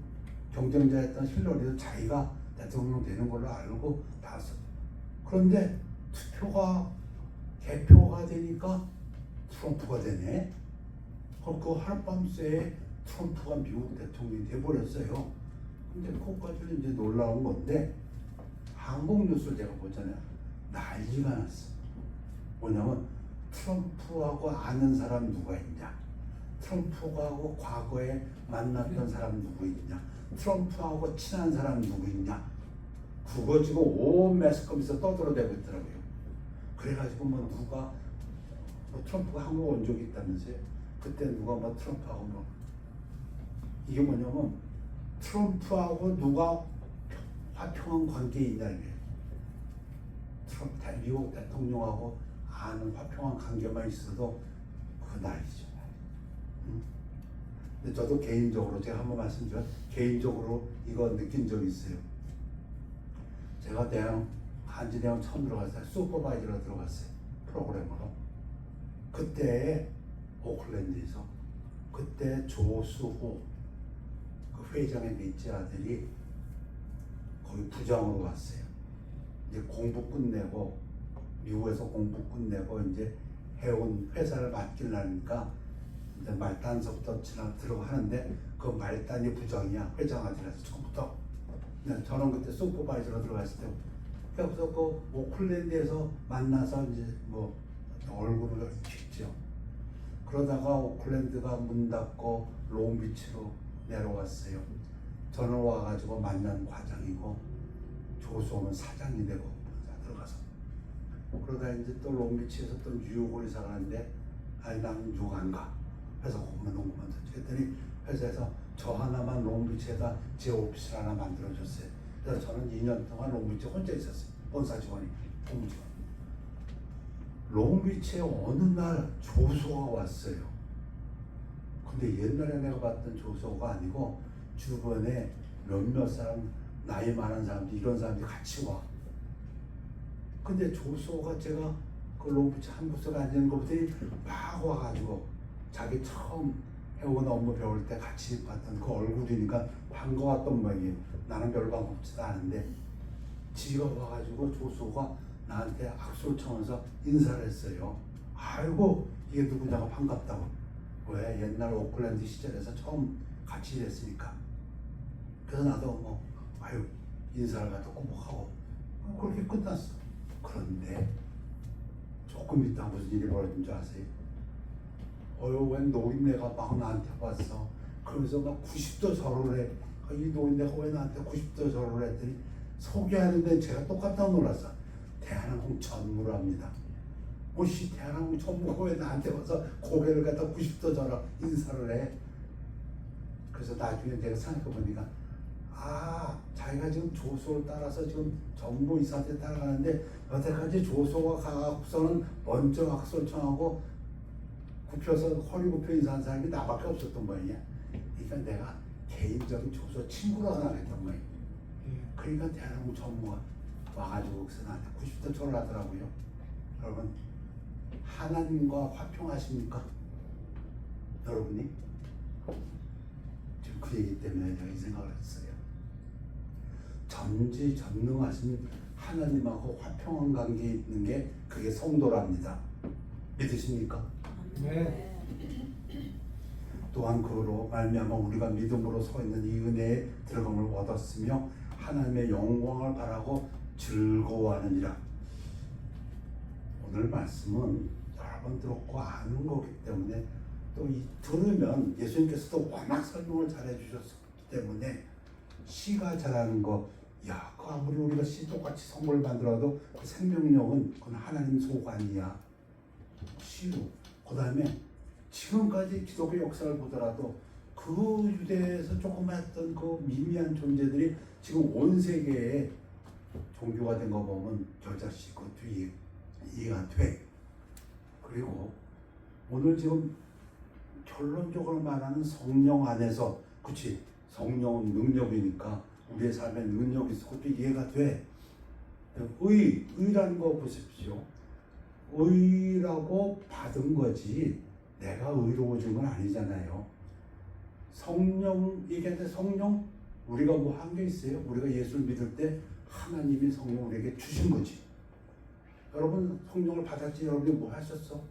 경쟁자였던 힐러리도 자기가 대통령 되는 걸로 알고 나왔어. 그런데 개표가 되니까 트럼프가 되네. 그 하룻밤새에 트럼프가 미국 대통령이 돼버렸어요. 근데 그것까지는 이제 놀라운 건데, 한국 뉴스를 제가 보잖아요. 난리가 났어. 뭐냐면 트럼프하고 아는 사람 누가 있냐, 트럼프하고 과거에 만났던 사람 누구 있냐, 트럼프하고 친한 사람 누구 있냐, 그거 지금 온 매스컴에서 떠들어대고 있더라고요. 그래가지고 누가 트럼프가 한국 온 적이 있다면서요. 그때 누가 트럼프하고 이게 뭐냐면 트럼프하고 누가 화평한 관계에 있냐 이게. 미국 대통령하고 아는 화평한 관계만 있어도 그 나이죠. 근데 저도 개인적으로 제가 한번 말씀드려, 개인적으로 이거 느낀 적이 있어요. 제가 한진대학 처음 들어갔을 때 슈퍼바이저로 들어갔어요. 프로그래머로. 그때 오클랜드에서 그때 조수호 그 회장의 넷째 아들이 거기 부장으로 왔어요. 이제 공부 끝내고 미국에서 공부 끝내고 이제 해온 회사를 맡기려니까 이제 말단서부터 들어가는데 그 말단이 부장이야. 회장 아들이라서 처음부터. 저는 그때 슈퍼바이저로 들어갔을 때, 그래서 그 오클랜드에서 만나서 이제 얼굴을 찍죠. 그러다가 오클랜드가 문 닫고 롱비치로 내려왔어요. 저는 와가지고 만난 과장이고 조수호는 사장이 되고 들어가서. 그러다 이제 또 롱비치에서 또 뉴욕을 이사 가는데, 아니 난 뉴욕 안 가. 회사 공무원 했더니 회사에서 저 하나만 롱비치에다 제 오피스를 하나 만들어줬어요. 그래서 저는 2년 동안 롱비치에 혼자 있었어요. 본사 직원이, 공무직원. 롱비치에 어느 날 조소가 왔어요. 근데 옛날에 내가 봤던 조소가 아니고 주변에 몇몇 사람, 나이 많은 사람들, 이런 사람들이 같이 와. 근데 조소가 제가 그 롱비치 한국서에 앉아있는 거 보더니 막 와가지고 자기 처음 해온 업무 배울 때 같이 봤던 그 얼굴이니까 반가웠던 모양이에요. 나는 별 반갑지도 않은데 지가 와가지고 조소가 나한테 악수를 청해서 인사를 했어요. 아이고 이게 누구냐고 반갑다고. 왜? 옛날 오클랜드 시절에서 처음 같이 일했으니까. 그래서 나도 뭐 아유 인사를 갖다 꼬박하고 그렇게 끝났어. 그런데 조금 있다 무슨 일이 벌어진 줄 아세요? 웬 노인네가 막 나한테 왔어. 그러면서 막 90도 절을 해. 이 노인네가 왜 나한테 90도 절을 했더니 소개하는데 제가 또 깜짝 놀랐어. 대한항공 전무랍니다. 뭐씨 대한항공 전무가 왜 나한테 와서 고개를 갖다 90도 절하 인사를 해. 그래서 나중에 내가 생각해보니까 자기가 지금 조소를 따라서 지금 정부 이사한테 따라가는데 여태까지 조소가 가고서는 먼저 악수를 청하고 굽혀서 허리 굽혀 인사한 사람이 나밖에 없었던 모양이야. 그러니까 내가 개인적인 조소 친구라고 나갔던 모양이야. 그러니까 대한항공 전무가 와가지고 그래서 나한테 90도 절을 하더라고요. 여러분 하나님과 화평하십니까? 여러분이? 지금 그 얘기 때문에 제가 이 생각을 했어요. 전지전능하신 하나님하고 화평한 관계에 있는 게 그게 성도랍니다. 믿으십니까? 네. 또한 그로 말미암아 우리가 믿음으로 서 있는 이 은혜에 들어감을 얻었으며 하나님의 영광을 바라고 즐거워하느니라. 오늘 말씀은 여러 번 들었고 아는 거기 때문에 또 들으면 예수님께서도 워낙 설명을 잘해 주셨기 때문에 시가 잘하는 거, 그 아무리 우리가 시 똑같이 선물 만들어도 그 생명력은 그건 하나님 소관이야. 시로. 그 다음에 지금까지 기독교 역사를 보더라도 그 유대에서 조금 했던 그 미미한 존재들이 지금 온 세계에 종교가 된 거 보면 저자식 그것도 이해가 돼. 그리고 오늘 지금 결론적으로 말하는 성령 안에서, 그치? 성령은 능력이니까 우리의 삶에 능력이 있어. 그것도 이해가 돼. 의라는 거 보십시오. 의라고 받은 거지 내가 의로워진 건 아니잖아요. 성령 얘기하는데 성령 우리가 뭐 한 게 있어요? 우리가 예수를 믿을 때 하나님이 성령 우리에게 주신 거지. 여러분 성령을 받았지? 여러분이 뭐 하셨어?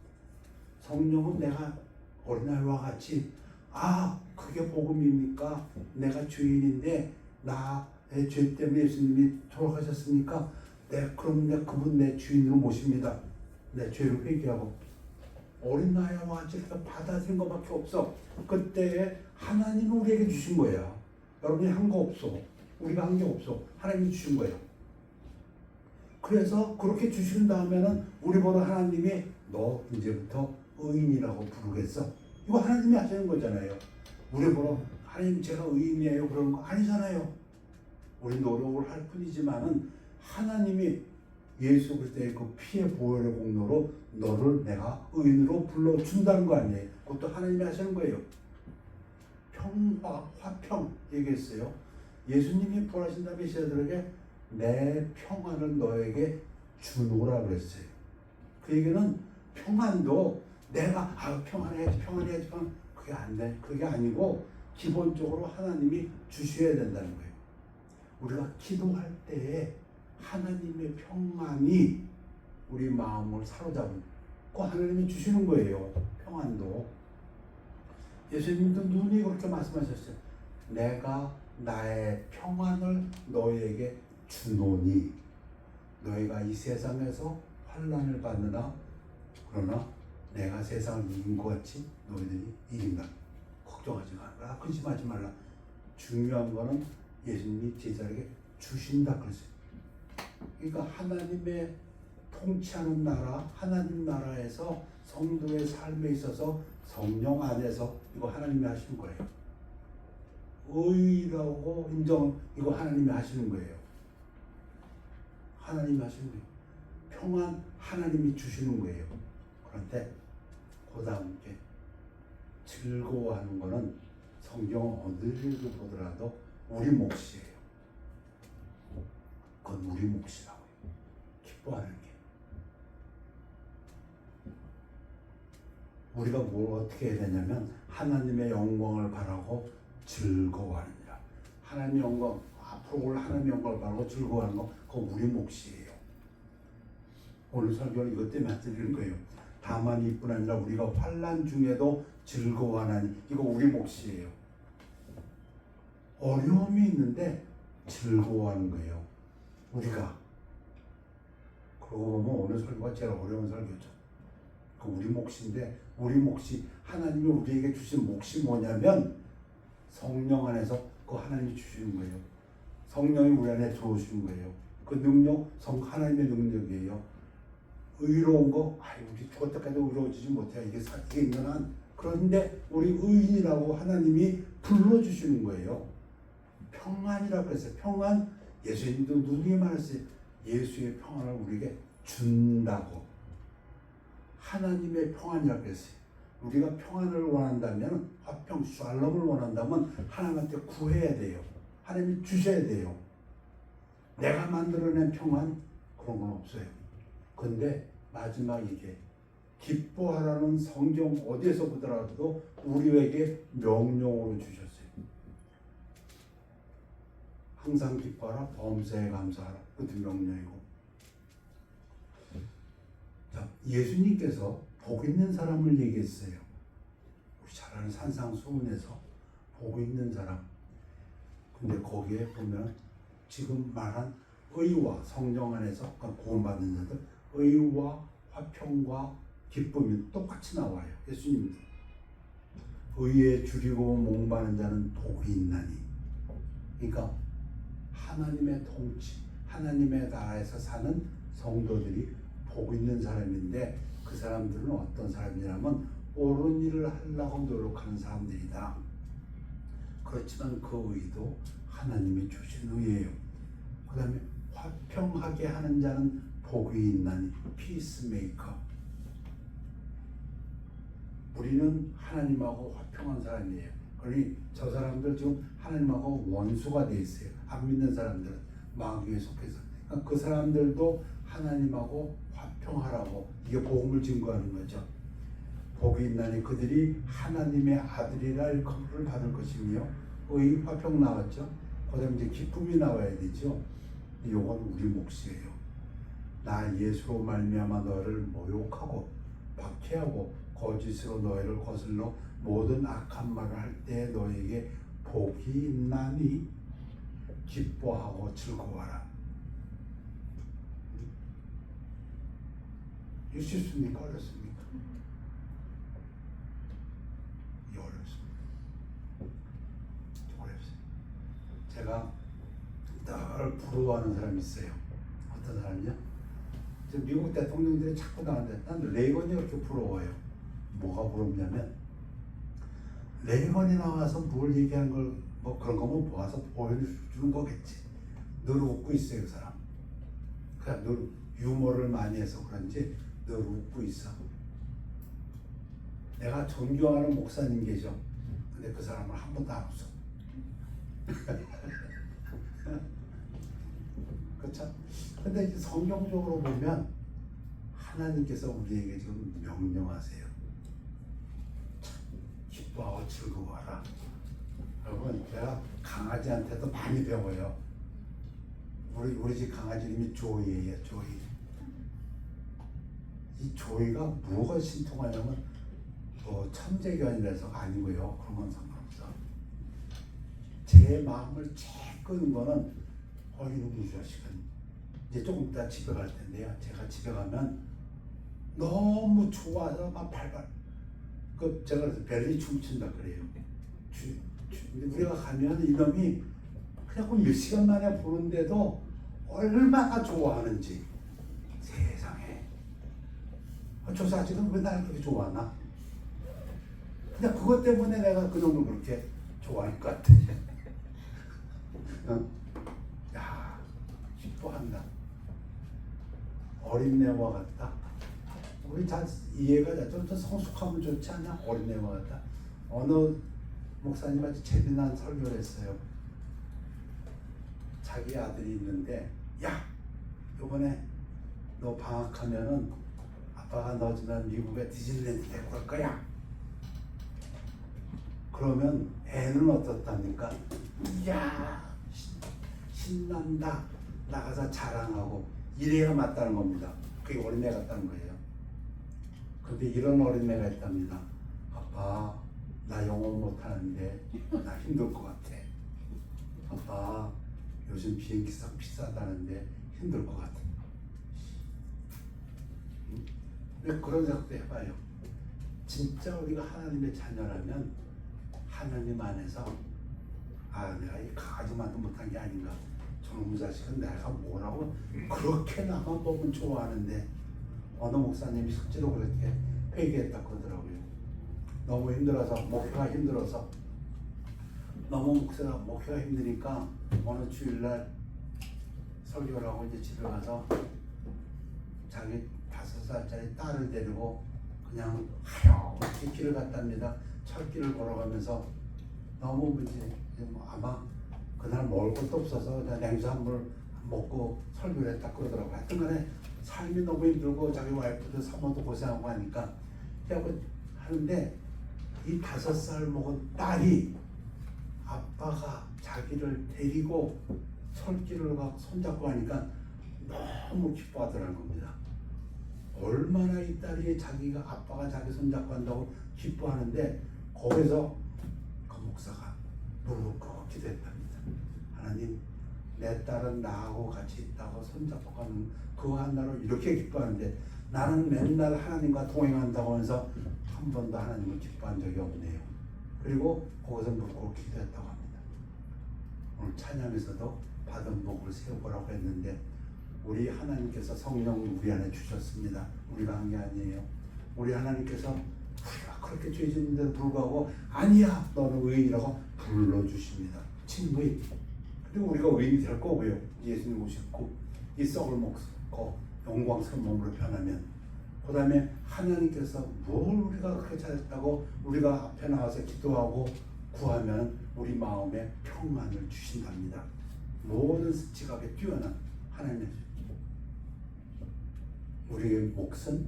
성령은 내가 어린아이와 같이 그게 복음입니까? 내가 죄인인데 나의 죄 때문에 예수님이 돌아가셨으니까 그럼 그분 내 주인으로 모십니다. 내 죄를 회개하고 어린아이와 같이 받아들인 것밖에 없어. 그때 하나님은 우리에게 주신 거야. 여러분이 한 거 없어. 우리가 한 게 없어. 하나님이 주신 거야. 그래서 그렇게 주신 다음에는 우리 보러 하나님이 너 이제부터 의인이라고 부르겠어. 이거 하나님이 하시는 거잖아요. 우리 보러 하나님 제가 의인이에요 그러는 거 아니잖아요. 우리 노력을 할 뿐이지만은 하나님이 예수 그리스도의 그 피의 보혈의 공로로 너를 내가 의인으로 불러준다는 거 아니에요. 그것도 하나님이 하시는 거예요. 평화, 화평 얘기했어요. 예수님이 부활하신 다음에 제자들에게 내 평안을 너에게 주노라 그랬어요. 그 얘기는 평안도 내가 평안해야지 그게 안 돼. 그게 아니고 기본적으로 하나님이 주셔야 된다는 거예요. 우리가 기도할 때에 하나님의 평안이 우리 마음을 사로잡은 그 하나님이 주시는 거예요. 평안도. 예수님도 눈이 그렇게 말씀하셨어요. 내가 나의 평안을 너에게 주노니 너희가 이 세상에서 환난을 받느나 그러나 내가 세상을 이긴 것 같이 너희들이 이긴다. 걱정하지 말라. 근심하지 말라. 중요한 거는 예수님이 제자에게 주신다 그랬어요. 그러니까 하나님의 통치하는 나라, 하나님 나라에서 성도의 삶에 있어서 성령 안에서 이거 하나님이 하시는 거예요. 의라고 인정, 이거 하나님이 하시는 거예요. 하나님이 하시는 거예요. 평안 하나님이 주시는 거예요. 그런데 그 다음 게 즐거워하는 거는 성경 어느 읽어 보더라도 우리 몫이에요. 그건 우리 몫이라고요. 기뻐하는 게. 우리가 뭘 어떻게 해야 되냐면 하나님의 영광을 바라고 즐거워하느니라. 하나님의 영광, 앞으로 올 하나님의 영광을 바라고 즐거워하는 거, 그건 우리 몫이에요. 오늘 설교는 이것 때문에 드리는 거예요. 다만 이뿐 아니라 우리가 환난 중에도 즐거워하나니, 이거 우리 몫이에요. 어려움이 있는데 즐거워하는 거예요. 우리가. 그러고 보면 오늘 설교가 제일 어려운 설교죠. 그 우리 몫인데, 우리 몫이 하나님이 우리에게 주신 몫이 뭐냐면 성령 안에서 그 하나님이 주시는 거예요. 성령이 우리 안에 들어오시는 거예요. 그 능력, 하나님의 능력이에요. 의로운 거, 우리 죽을 때까지 의로워지지 못해. 이게 인간한. 그런데 우리 의인이라고 하나님이 불러주시는 거예요. 평안이라고 했어요. 평안, 예수님도 누누이 말했어요. 예수의 평안을 우리에게 준다고. 하나님의 평안이라고 했어요. 우리가 평안을 원한다면, 화평, 샬롬을 원한다면 하나님한테 구해야 돼요. 하나님이 주셔야 돼요. 내가 만들어낸 평안, 그런 건 없어요. 근데 마지막 이게 기뻐하라는 성경 어디에서 보더라도 우리에게 명령으로 주셨어요. 항상 기뻐하라, 범사에 감사하라. 그것도 명령이고. 자, 예수님께서 복 있는 사람을 얘기했어요. 우리 잘 아는 산상수훈에서 복 있는 사람. 근데 거기에 보면 지금 말한 의와 성령 안에서 구원받는 자들, 의와 화평과 기쁨이 똑같이 나와요. 예수님. 의에 줄이고 목마른 자는 복이 있나니. 그러니까 하나님의 통치, 하나님의 나라에서 사는 성도들이 복 있는 사람인데, 그 사람들은 어떤 사람이냐면 옳은 일을 하려고 노력하는 사람들이다. 그렇지만 그 의도 하나님이 주신 의예요. 그 다음에 화평하게 하는 자는 복이 있나니. 피스메이커. 우리는 하나님하고 화평한 사람이에요. 그러니 저 사람들 지금 하나님하고 원수가 돼 있어요. 안 믿는 사람들은 마귀에 속해서. 그러니까 그 사람들도 하나님하고 화평하라고, 이게 복음을 증거하는 거죠. 복이 있나니 그들이 하나님의 아들이라 일컬음을 받을 것이며. 의, 화평 나왔죠. 그 다음에 이제 기쁨이 나와야 되죠. 이건 우리 몫이에요. 나 예수로 말미암아 너를 모욕하고 박해하고 거짓으로 너희를 거슬러 모든 악한 말을 할 때 너에게 복이 있나니 기뻐하고 즐거워하라. 쉽습니까? 어렵습니까? 어렵습니다. 어렵습니다. 제가 늘 부러워하는 사람이 있어요. 어떤 사람이요? 미국 대통령들이 자꾸 나왔는데 난 레이건이 그렇게 부러워요. 뭐가 부럽냐면 레이건이 나와서 뭘 얘기하는 걸 뭐 그런 거면 모아서 보여주는 거겠지. 늘 웃고 있어요, 그 사람. 그냥 늘 유머를 많이 해서 그런지 늘 웃고 있어. 내가 존경하는 목사님 계셔. 근데 그 사람을 한 번도 안 웃어. 그렇죠? 근데 이제 성경적으로 보면 하나님께서 우리에게 지금 명령하세요. 기뻐하고 즐거워하라. 여러분, 제가 강아지한테도 많이 배워요. 우리 집 강아지 이름이 조이예요. 조이. 이 조이가 뭐가 신통하냐면 천재견이라서 아니고요. 그런 건 상관없어. 제 마음을 제일 끄는 거는 이놈의 자식은 이제 조금 이따 집에 갈 텐데요. 제가 집에 가면 너무 좋아서 막 발발. 제가 그래서 벨리 춤춘다 그래요. 우리가 가면 이놈이 그냥 몇 시간 만에 보는데도 얼마나 좋아하는지. 세상에. 저 자식은 왜 나를 그렇게 좋아하나? 그냥 그것 때문에 내가 그놈을 그렇게 좋아할 것 같아. 야, 기뻐한다. 어린애와 같다. 우리 다 이해가 돼. 좀 더 성숙하면 좋지 않냐? 어린애와 같다. 어느 목사님 아주 재미난 설교를 했어요. 자기 아들이 있는데, 야, 이번에 너 방학하면은 아빠가 너 주면 미국에 디즈니랜드 데리고 갈 거야. 그러면 애는 어떻답니까? 이야, 신난다. 나가서 자랑하고 이래야 맞다는 겁니다. 그게 어린애 같다는 거예요. 그런데 이런 어린애가 있답니다. 아빠, 나 영어 못하는데 나 힘들 것 같아. 아빠, 요즘 비행기값 비싸다는데 힘들 것 같아. 왜 그런 생각도 해봐요. 진짜 우리가 하나님의 자녀라면 하나님 안에서 내가 이 강아지만도 못한 게 아닌가. 저놈 자식은 내가 뭐라고 그렇게 나만 보면 좋아하는데. 어느 목사님이 실제로 그렇게 회개했다고 그러더라고요. 너무 힘들어서, 목회가 힘들어서, 너무 목회가 힘드니까 어느 주일날 설교를 하고 이제 집에 가서 자기 5살짜리 딸을 데리고 그냥 하염없이 길을 갔답니다. 철길을 걸어가면서 너무 이제 아마 그날 먹을 것도 없어서 그냥 냉수 한 물 먹고 설교를 했다 그러더라고요. 하여튼 간에 삶이 너무 힘들고 자기 와이프도 사모도 고생하고 하니까 하는데 이 5살 먹은 딸이 아빠가 자기를 데리고 철길을 가고 손잡고 하니까 너무 기뻐하더라는 겁니다. 얼마나 이 딸이 자기가 아빠가 자기 손잡고 한다고 기뻐하는데 거기서 그 목사가 무릎 꿇고 기도했답니다. 하나님, 내 딸은 나하고 같이 있다고 손잡고 가는 그 하나로 이렇게 기뻐하는데 나는 맨날 하나님과 동행한다고 하면서 한 번도 하나님을 기뻐한 적이 없네요. 그리고 거기서 무릎 꿇고 기도했다고 합니다. 오늘 찬양에서도 받은 복을 세우라고 했는데 우리 하나님께서 성령을 우리 안에 주셨습니다. 우리가 한 게 아니에요. 우리 하나님께서 우리가 그렇게 죄진인데도 불구하고 아니야 너는 의인이라고 불러주십니다. 친구의. 그리고 우리가 의인이 될 거고요. 예수님 오셨고 이 썩을 먹고 영광스러운 몸으로 변하면 그 다음에 하나님께서 뭘 우리가 그렇게 잘했다고 우리가 앞에 나와서 기도하고 구하면 우리 마음에 평안을 주신답니다. 모든 지각에 뛰어난 하나님의 우리의 몫은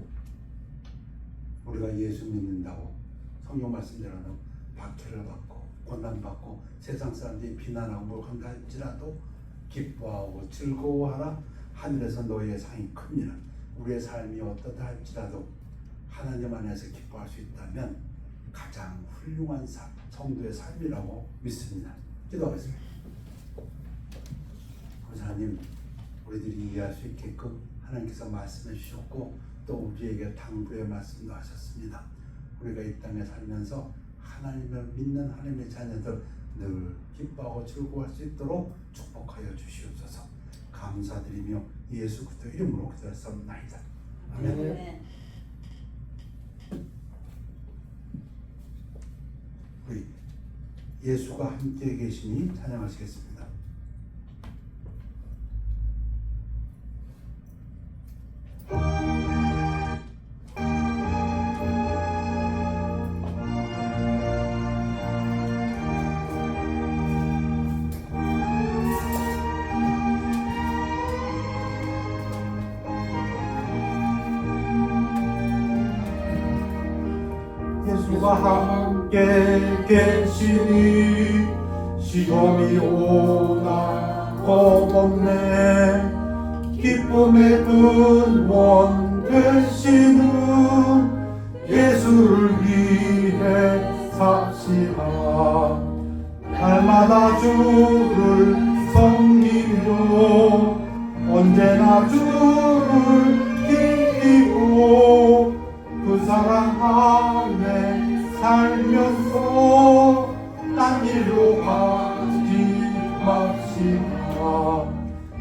우리가 예수 믿는다고 성경 말씀대로는 박해를 받고 고난받고 세상 사람들이 비난하고 뭘 한다 할지라도 기뻐하고 즐거워하라. 하늘에서 너희의 상이 큽니다. 우리의 삶이 어떻다 할지라도 하나님 안에서 기뻐할 수 있다면 가장 훌륭한 성도의 삶이라고 믿습니다. 기도하겠습니다. 하나님, 우리들이 이해할 수 있게끔 하나님께서 말씀해 주셨고 또 우리에게 당부의 말씀도 하셨습니다. 우리가 이 땅에 살면서 하나님을 믿는 하나님의 자녀들 늘 기뻐하고 즐거워할 수 있도록 축복하여 주시옵소서. 감사드리며 예수 그리스도 이름으로 기도했사옵나이다. 아멘. 네. 우리 예수가 함께 계시니 찬양하시겠습니다. 예수가 함께 계시니 시험이 오나 겁없네. 기쁨의 근원 되시는 예수를 위해 삽시다. 날마다 주를 섬기며 언제나 주를 기리고 그 사랑 안에 살면서 딴 일로 가지 맙시다.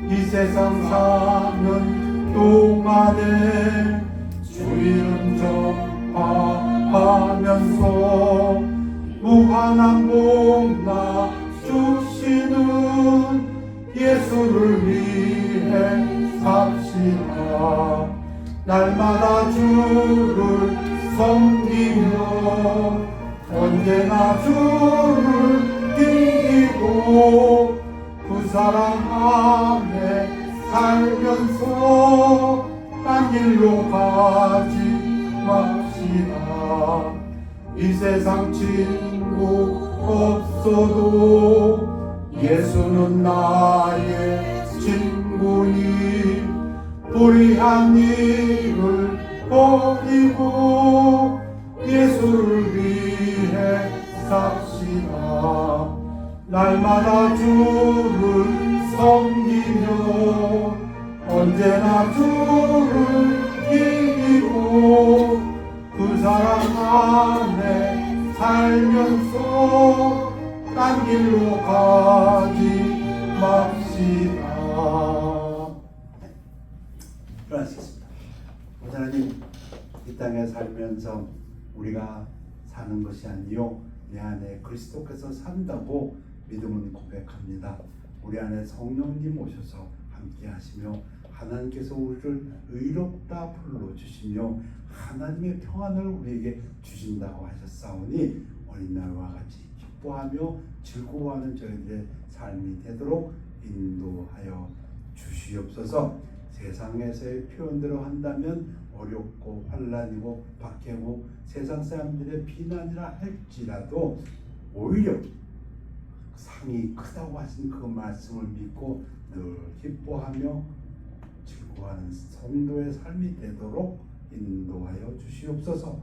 이 세상 사는 동안에 주 이름 전파하면서 무한한 복나 주시는 예수를 위해 삽시다. 날마다 주를 섬기며 언제나 주를 뛰고 그 사랑 안에 살면서 딴 길로 가지 맙시다. 이 세상 친구 없어도 예수는 나의 친구니 불의한 일을 버리고 예수를 위해 삽시다. 날마다 주를 섬기며 언제나 주를 이기고 그 사랑 안에 살면서 딴 길로 가지 맙시다. 일어나시겠습니다. 하나님, 이 땅에 살면서 우리가 사는 것이 아니요 내 안에 그리스도께서 산다고 믿음은 고백합니다. 우리 안에 성령님 오셔서 함께 하시며 하나님께서 우리를 의롭다 불러주시며 하나님의 평안을 우리에게 주신다고 하셨사오니 어린날과 같이 기뻐하며 즐거워하는 저희들의 삶이 되도록 인도하여 주시옵소서. 세상에서의 표현대로 한다면 어렵고 환난이고 박해고 세상 사람들의 비난이라 할지라도 오히려 상이 크다고 하신 그 말씀을 믿고 늘 기뻐하며 즐거워하는 성도의 삶이 되도록 인도하여 주시옵소서.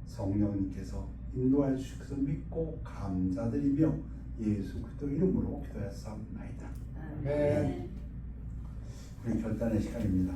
성령님께서 인도하여 주셔서 믿고 감사드리며 예수 그리스도 이름으로 기도하였사옵나이다. 우리 결단의 시간입니다.